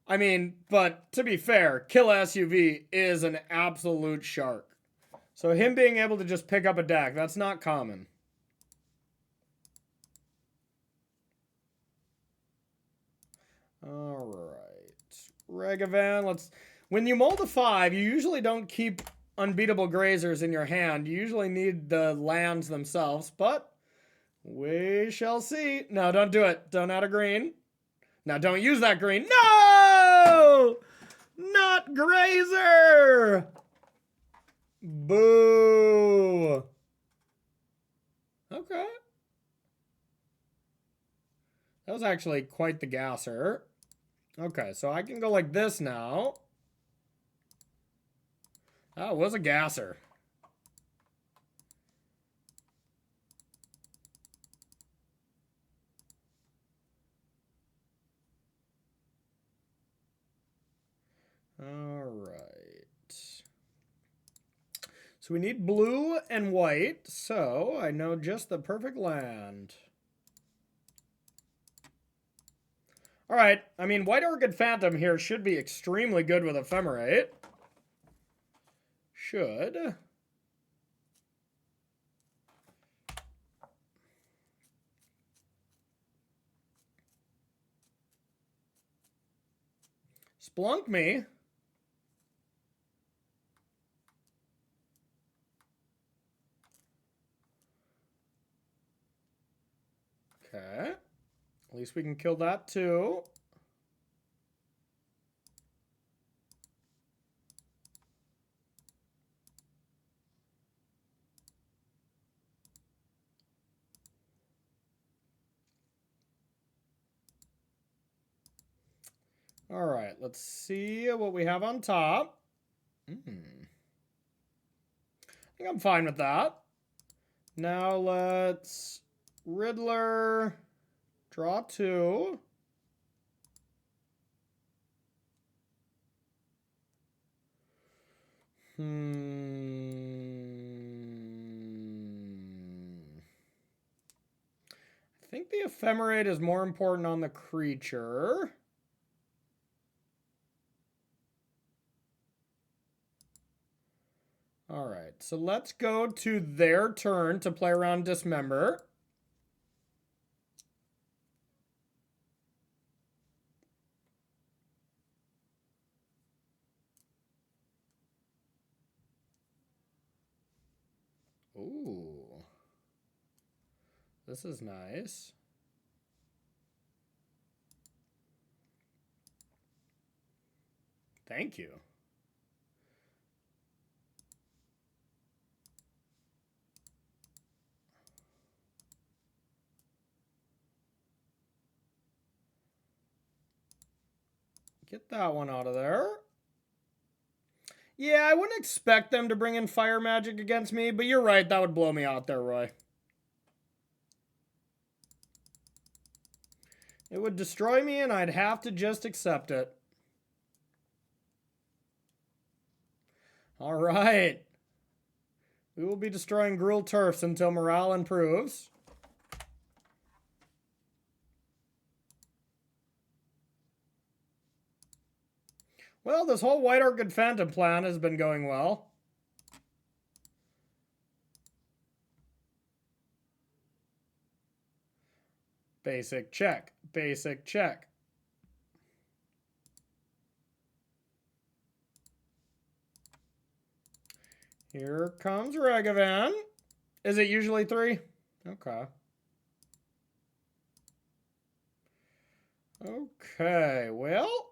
Speaker 1: I mean, but to be fair, Kill SUV is an absolute shark. So him being able to just pick up a deck, that's not common. All right. Regavan, let's... When you mold a 5, you usually don't keep unbeatable grazers in your hand. You usually need the lands themselves, but we shall see. No, don't do it. Don't add a green. Now, don't use that green. No! Not Grazer! Boo! Okay. That was actually quite the gasser. Okay, so I can go like this now. That was a gasser. All right. So we need blue and white, so I know just the perfect land. All right, I mean, White Orchid Phantom here should be extremely good with Ephemerate. Should. Splunk me. Okay. At least we can kill that too. All right, let's see what we have on top. I think I'm fine with that. Now let's Riddler, draw 2. I think the Ephemerate is more important on the creature. All right, so let's go to their turn to play around Dismember. Ooh. This is nice. Thank you. Get that one out of there. Yeah, I wouldn't expect them to bring in fire magic against me, but you're right, that would blow me out there, Roy. It would destroy me and I'd have to just accept it. All right. We will be destroying Gruul Turfs until morale improves. Well, this whole White Orchid Phantom plan has been going well. Basic check. Basic check. Here comes Regavan. Is it usually 3? Okay. Okay, well.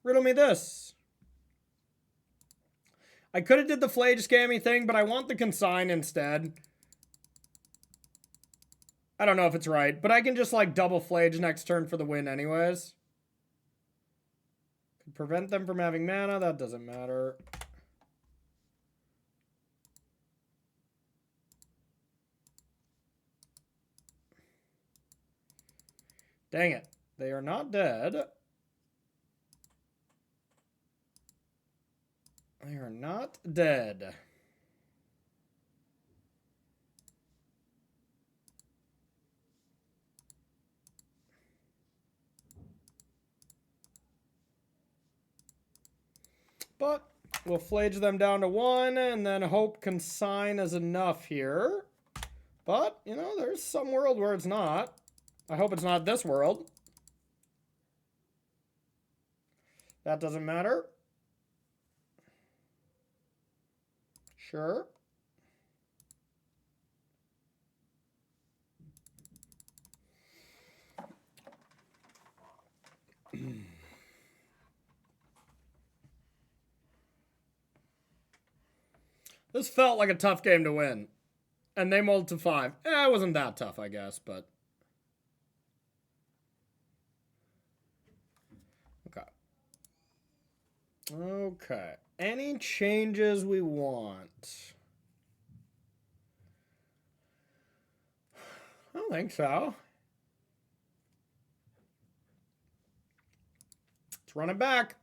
Speaker 1: Riddle me this. I could have did the Flage Scammy thing, but I want the Consign instead. I don't know if it's right, but I can just like double Flage next turn for the win anyways. Could prevent them from having mana, that doesn't matter. Dang it. They are not dead. They are not dead. But we'll Flage them down to 1 and then hope Consign is enough here. But, you know, there's some world where it's not. I hope it's not this world. That doesn't matter. Sure. This felt like a tough game to win. And they mulled to 5. It wasn't that tough, I guess, but... Okay. Okay. Any changes we want? I don't think so. Let's run it back.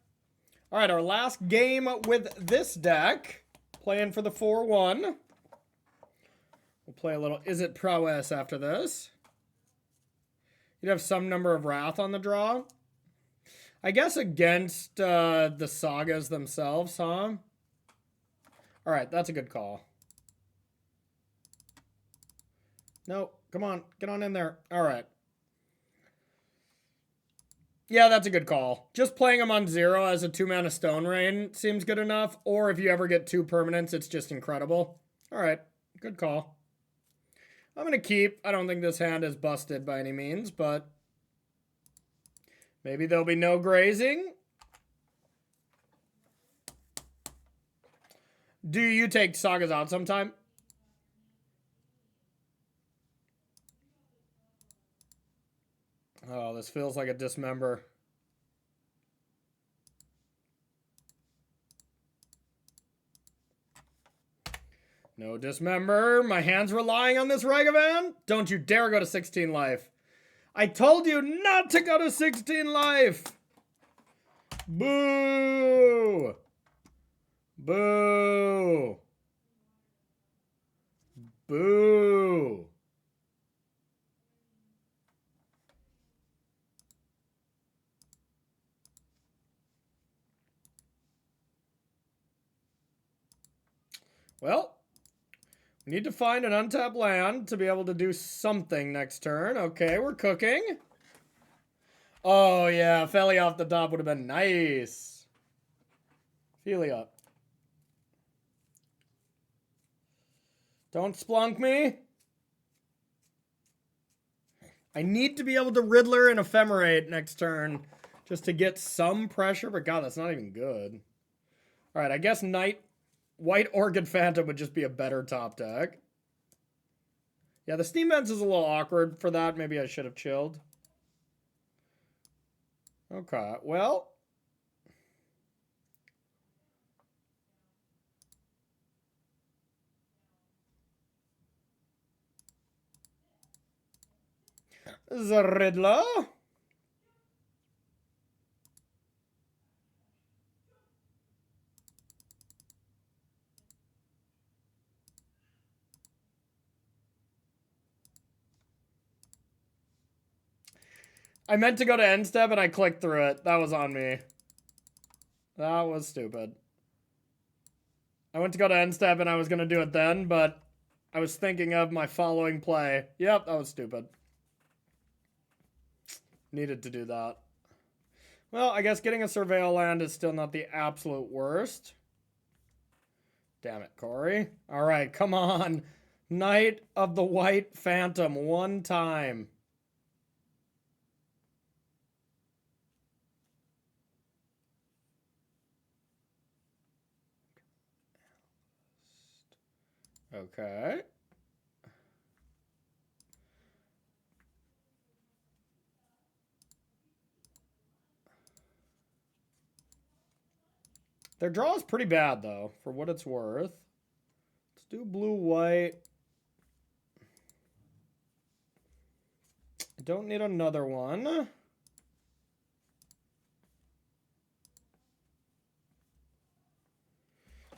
Speaker 1: All right, our last game with this deck. Playing for the 4-1. We'll play a little Is It Prowess after this. You'd have some number of Wrath on the draw. I guess against the sagas themselves, huh? Alright, that's a good call. No, come on. Get on in there. Alright. Yeah, that's a good call. Just playing them on 0 as a 2-mana Stone Rain seems good enough. Or if you ever get 2 permanents, it's just incredible. Alright, good call. I'm going to keep. I don't think this hand is busted by any means, but maybe there'll be no grazing. Do you take sagas out sometime? Oh, this feels like a dismember. No dismember. My hand's relying on this Ragavan. Don't you dare go to 16 life. I told you not to go to 16 life. Boo. Boo. Boo. Well, we need to find an untapped land to be able to do something next turn. Okay, we're cooking. Oh, yeah, Felly off the top would have been nice. Feely. Don't splunk me. I need to be able to Riddler and Ephemerate next turn just to get some pressure. But God, that's not even good. All right, I guess White Orchid Phantom would just be a better top deck. Yeah, the Steam Vents is a little awkward for that. Maybe I should have chilled. Okay, well. The Riddler. I meant to go to end step and I clicked through it. That was on me. That was stupid. I went to go to end step and I was going to do it then, but I was thinking of my following play. Yep, that was stupid. Needed to do that. Well, I guess getting a Surveil land is still not the absolute worst. Damn it, Corey. All right, come on. Knight of the White Phantom one time. Okay. Their draw is pretty bad, though, for what it's worth. Let's do blue-white. I don't need another one.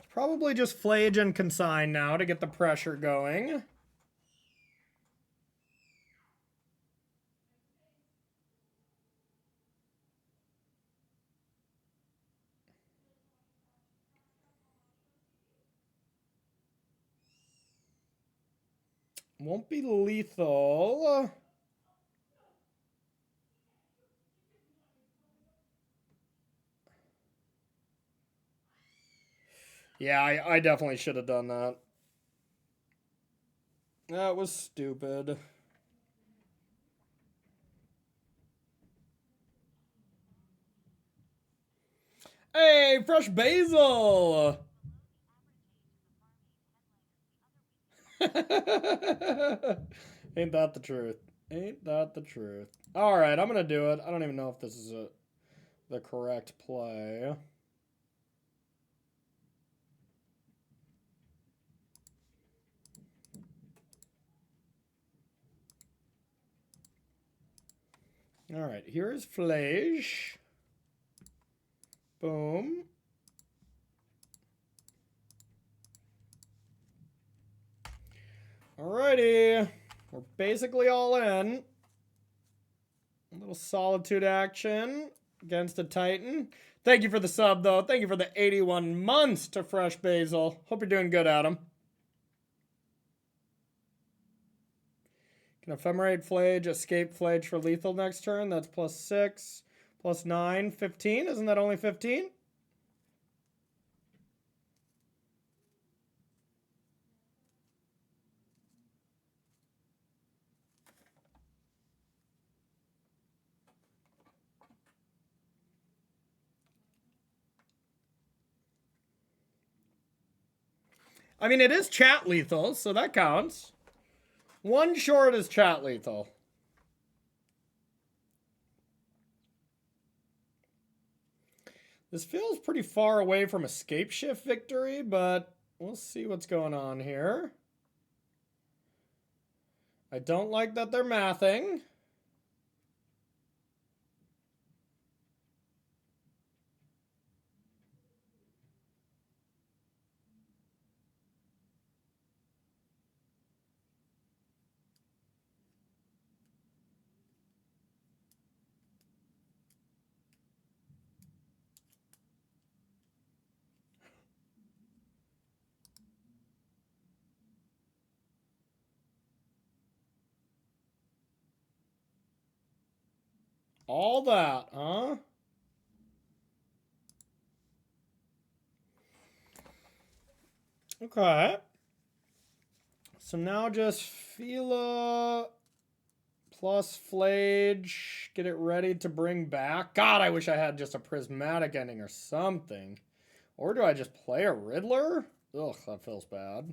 Speaker 1: Probably just Flage and Consign now to get the pressure going. Won't be lethal. Yeah, I definitely should have done that. That was stupid. Hey, fresh basil! Ain't that the truth? Ain't that the truth? Alright, I'm gonna do it. I don't even know if this is the correct play. Alright, here's Flage. Boom. Alrighty. We're basically all in. A little Solitude action against a Titan. Thank you for the sub, though. Thank you for the 81 months to Fresh Basil. Hope you're doing good, Adam. Can Ephemerate Flage escape Flage for lethal next turn? That's +6, +9, 15. Isn't that only 15? I mean, it is chat lethal, so that counts. One short is chat lethal. This feels pretty far away from escape shift victory, but we'll see what's going on here. I don't like that they're mathing. All that, huh? Okay. So now just Fila plus Flage. Get it ready to bring back. God, I wish I had just a prismatic ending or something. Or do I just play a Riddler? Ugh, that feels bad.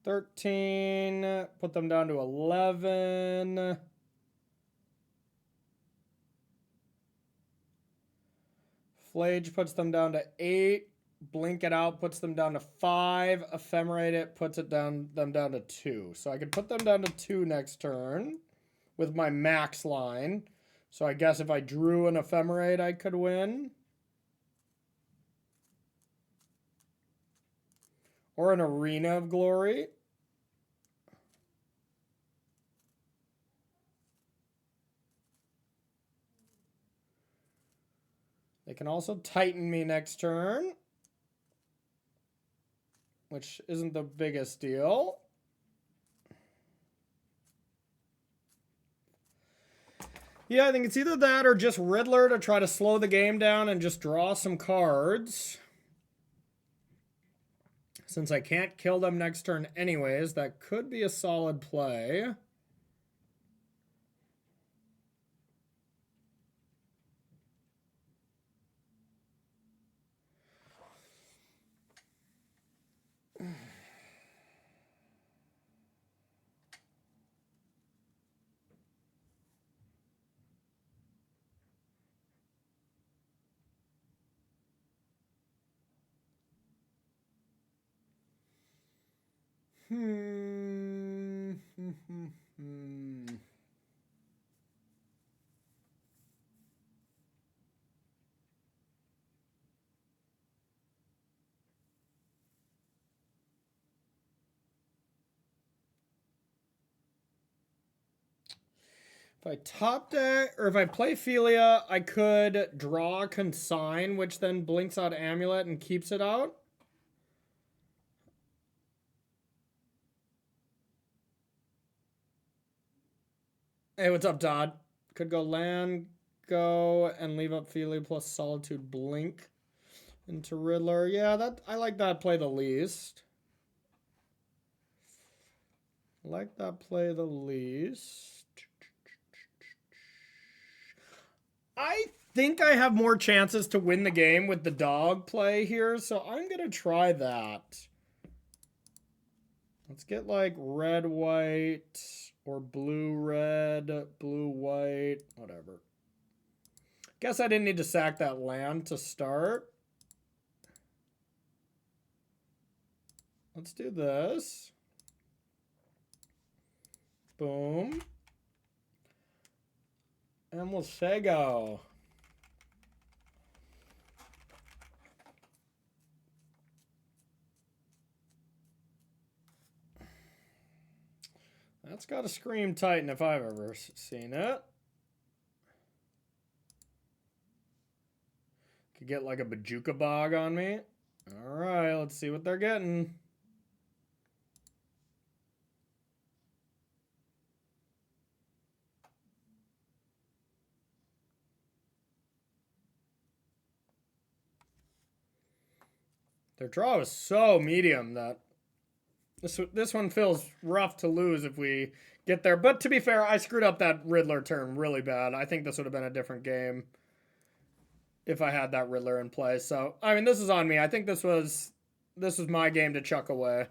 Speaker 1: $13. Put them down to $11. Flage puts them down to 8. Blink it out puts them down to 5. Ephemerate it puts them down to 2. So I could put them down to 2 next turn with my max line. So I guess if I drew an Ephemerate, I could win. Or an Arena of Glory. They can also Titan me next turn, which isn't the biggest deal. Yeah, I think it's either that or just Riddler to try to slow the game down and just draw some cards. Since I can't kill them next turn anyways, that could be a solid play. Hmm. If I top deck, or if I play Philia, I could draw Consign, which then blinks out Amulet and keeps it out. Hey, what's up, Todd? Could go land, go, and leave up Philia plus Solitude blink into Riddler. Yeah, that I like that play the least. I like that play the least. I think I have more chances to win the game with the dog play here, so I'm going to try that. Let's get like red, white, or blue, red, blue, white, whatever. Guess I didn't need to sack that land to start. Let's do this. Boom. And we'll say go. That's got a Scream Titan if I've ever seen it. Could get like a Bajuka Bog on me. Alright, let's see what they're getting. Their draw is so medium that this one feels rough to lose if we get there. But to be fair, I screwed up that Riddler turn really bad. I think this would have been a different game if I had that Riddler in play. So, I mean, this is on me. I think this was my game to chuck away.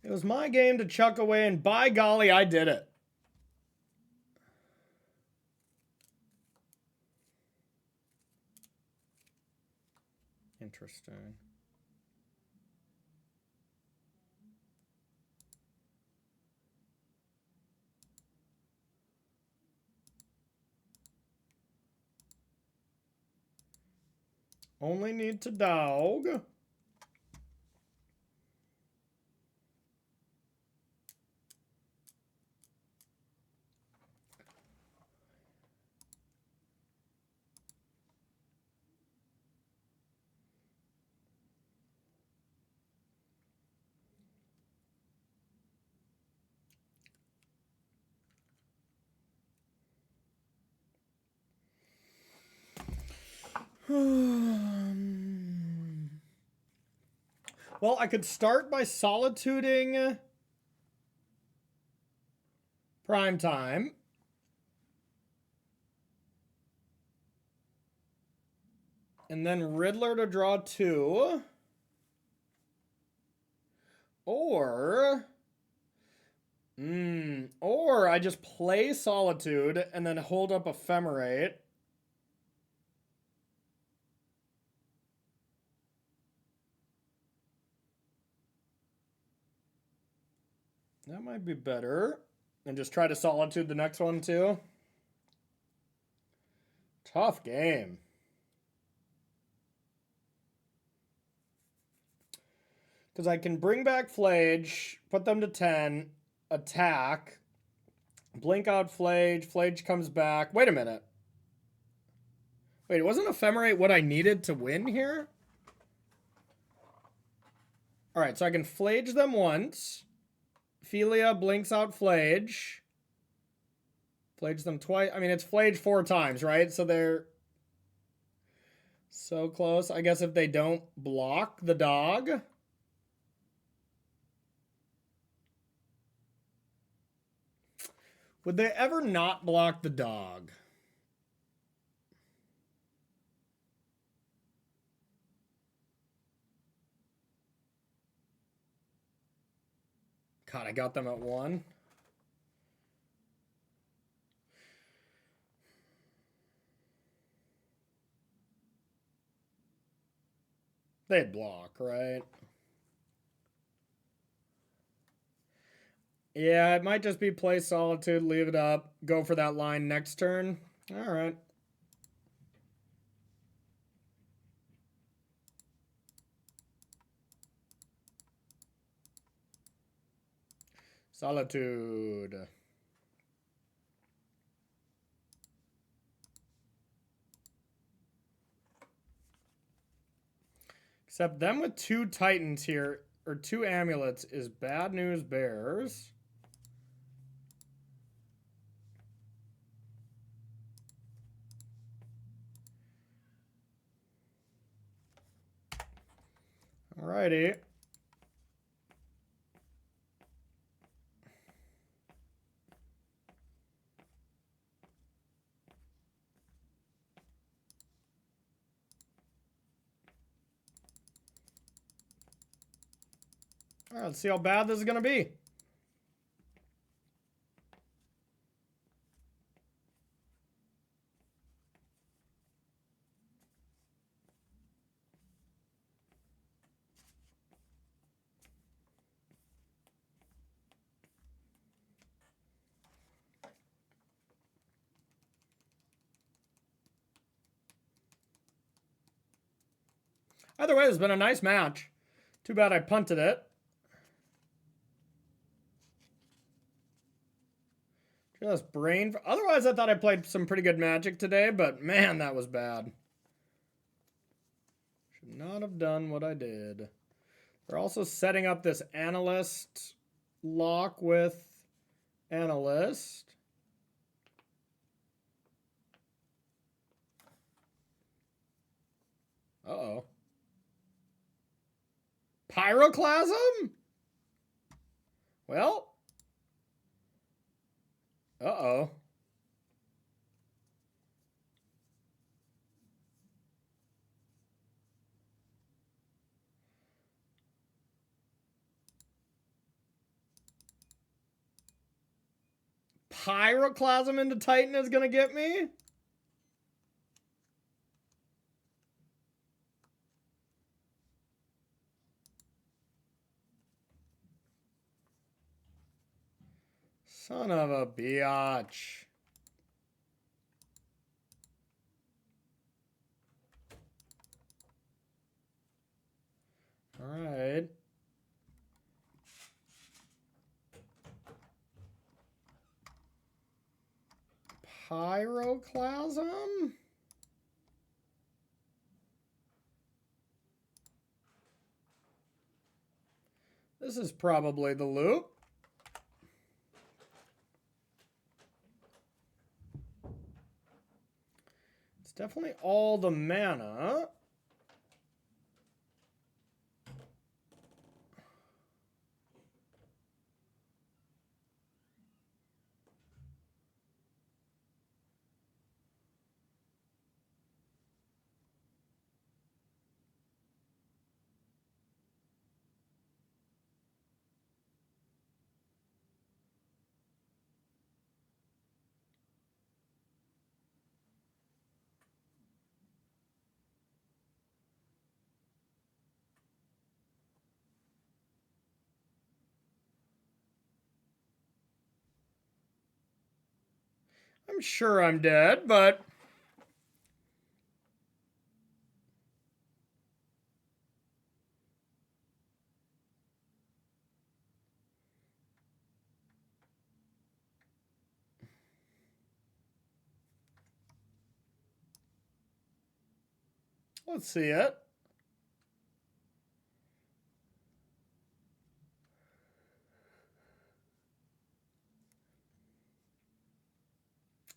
Speaker 1: It was my game to chuck away, and by golly, I did it. Interesting. Only need to dog. Well, I could start by solituding Prime Time. And then Riddler to draw 2. Or I just play Solitude and then hold up Ephemerate. That might be better. And just try to Solitude the next one too. Tough game. Because I can bring back Flage, put them to 10, attack, blink out Flage, Flage comes back. Wait a minute. Wait, wasn't Ephemerate what I needed to win here? Alright, so I can Flage them once. Philia blinks out Flage. Flage them twice. I mean, it's Flage 4 times, right? So they're so close. I guess if they don't block the dog. Would they ever not block the dog? God, I got them at 1. They'd block, right? Yeah, it might just be play Solitude, leave it up, go for that line next turn. All right. Solitude. Except them with 2 Titans here, or 2 Amulets, is bad news bears. Alrighty. Alright, let's see how bad this is going to be. Either way, it's been a nice match. Too bad I punted it. Just brain. Otherwise, I thought I played some pretty good Magic today, but man, that was bad. Should not have done what I did. They're also setting up this Analyst lock with Analyst. Uh-oh. Pyroclasm? Well. Uh-oh. Pyroclasm into Titan is going to get me? Son of a biatch. All right. Pyroclasm? This is probably the loop. It's definitely all the mana. I'm sure I'm dead, but let's see it.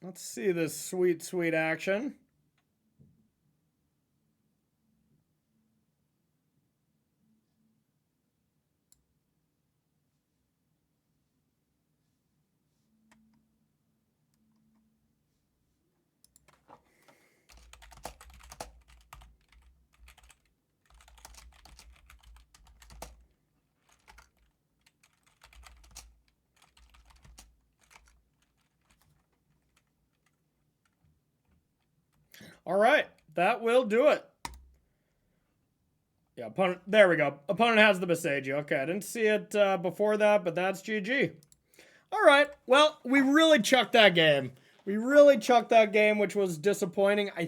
Speaker 1: Let's see this sweet, sweet action. All right, that will do it. Yeah, opponent, there we go. Opponent has the Besagio. Okay, I didn't see it before that, but that's GG. All right, well, we really chucked that game. We really chucked that game, which was disappointing. I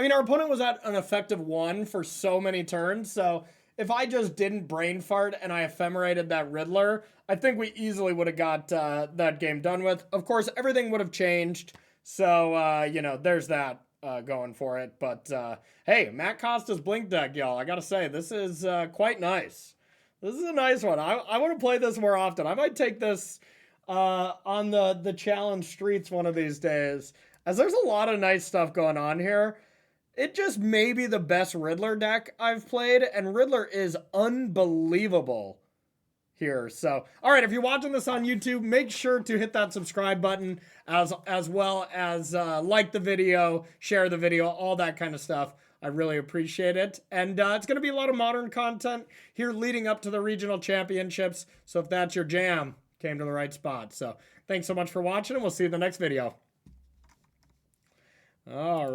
Speaker 1: mean, our opponent was at an effective 1 for so many turns, so if I just didn't brain fart and I ephemerated that Riddler, I think we easily would have got that game done with. Of course, everything would have changed, so, you know, there's that going for it. But, hey, Matt Costa's Blink deck, y'all. I gotta say, this is quite nice. This is a nice one. I want to play this more often. I might take this on the challenge streets one of these days, as there's a lot of nice stuff going on here. It just may be the best Riddler deck I've played, and Riddler is unbelievable here. So, all right, if you're watching this on YouTube, make sure to hit that subscribe button, as well as like the video, share the video, all that kind of stuff. I really appreciate it. And it's going to be a lot of modern content here leading up to the regional championships. So if that's your jam, came to the right spot. So thanks so much for watching, and we'll see you in the next video. All right.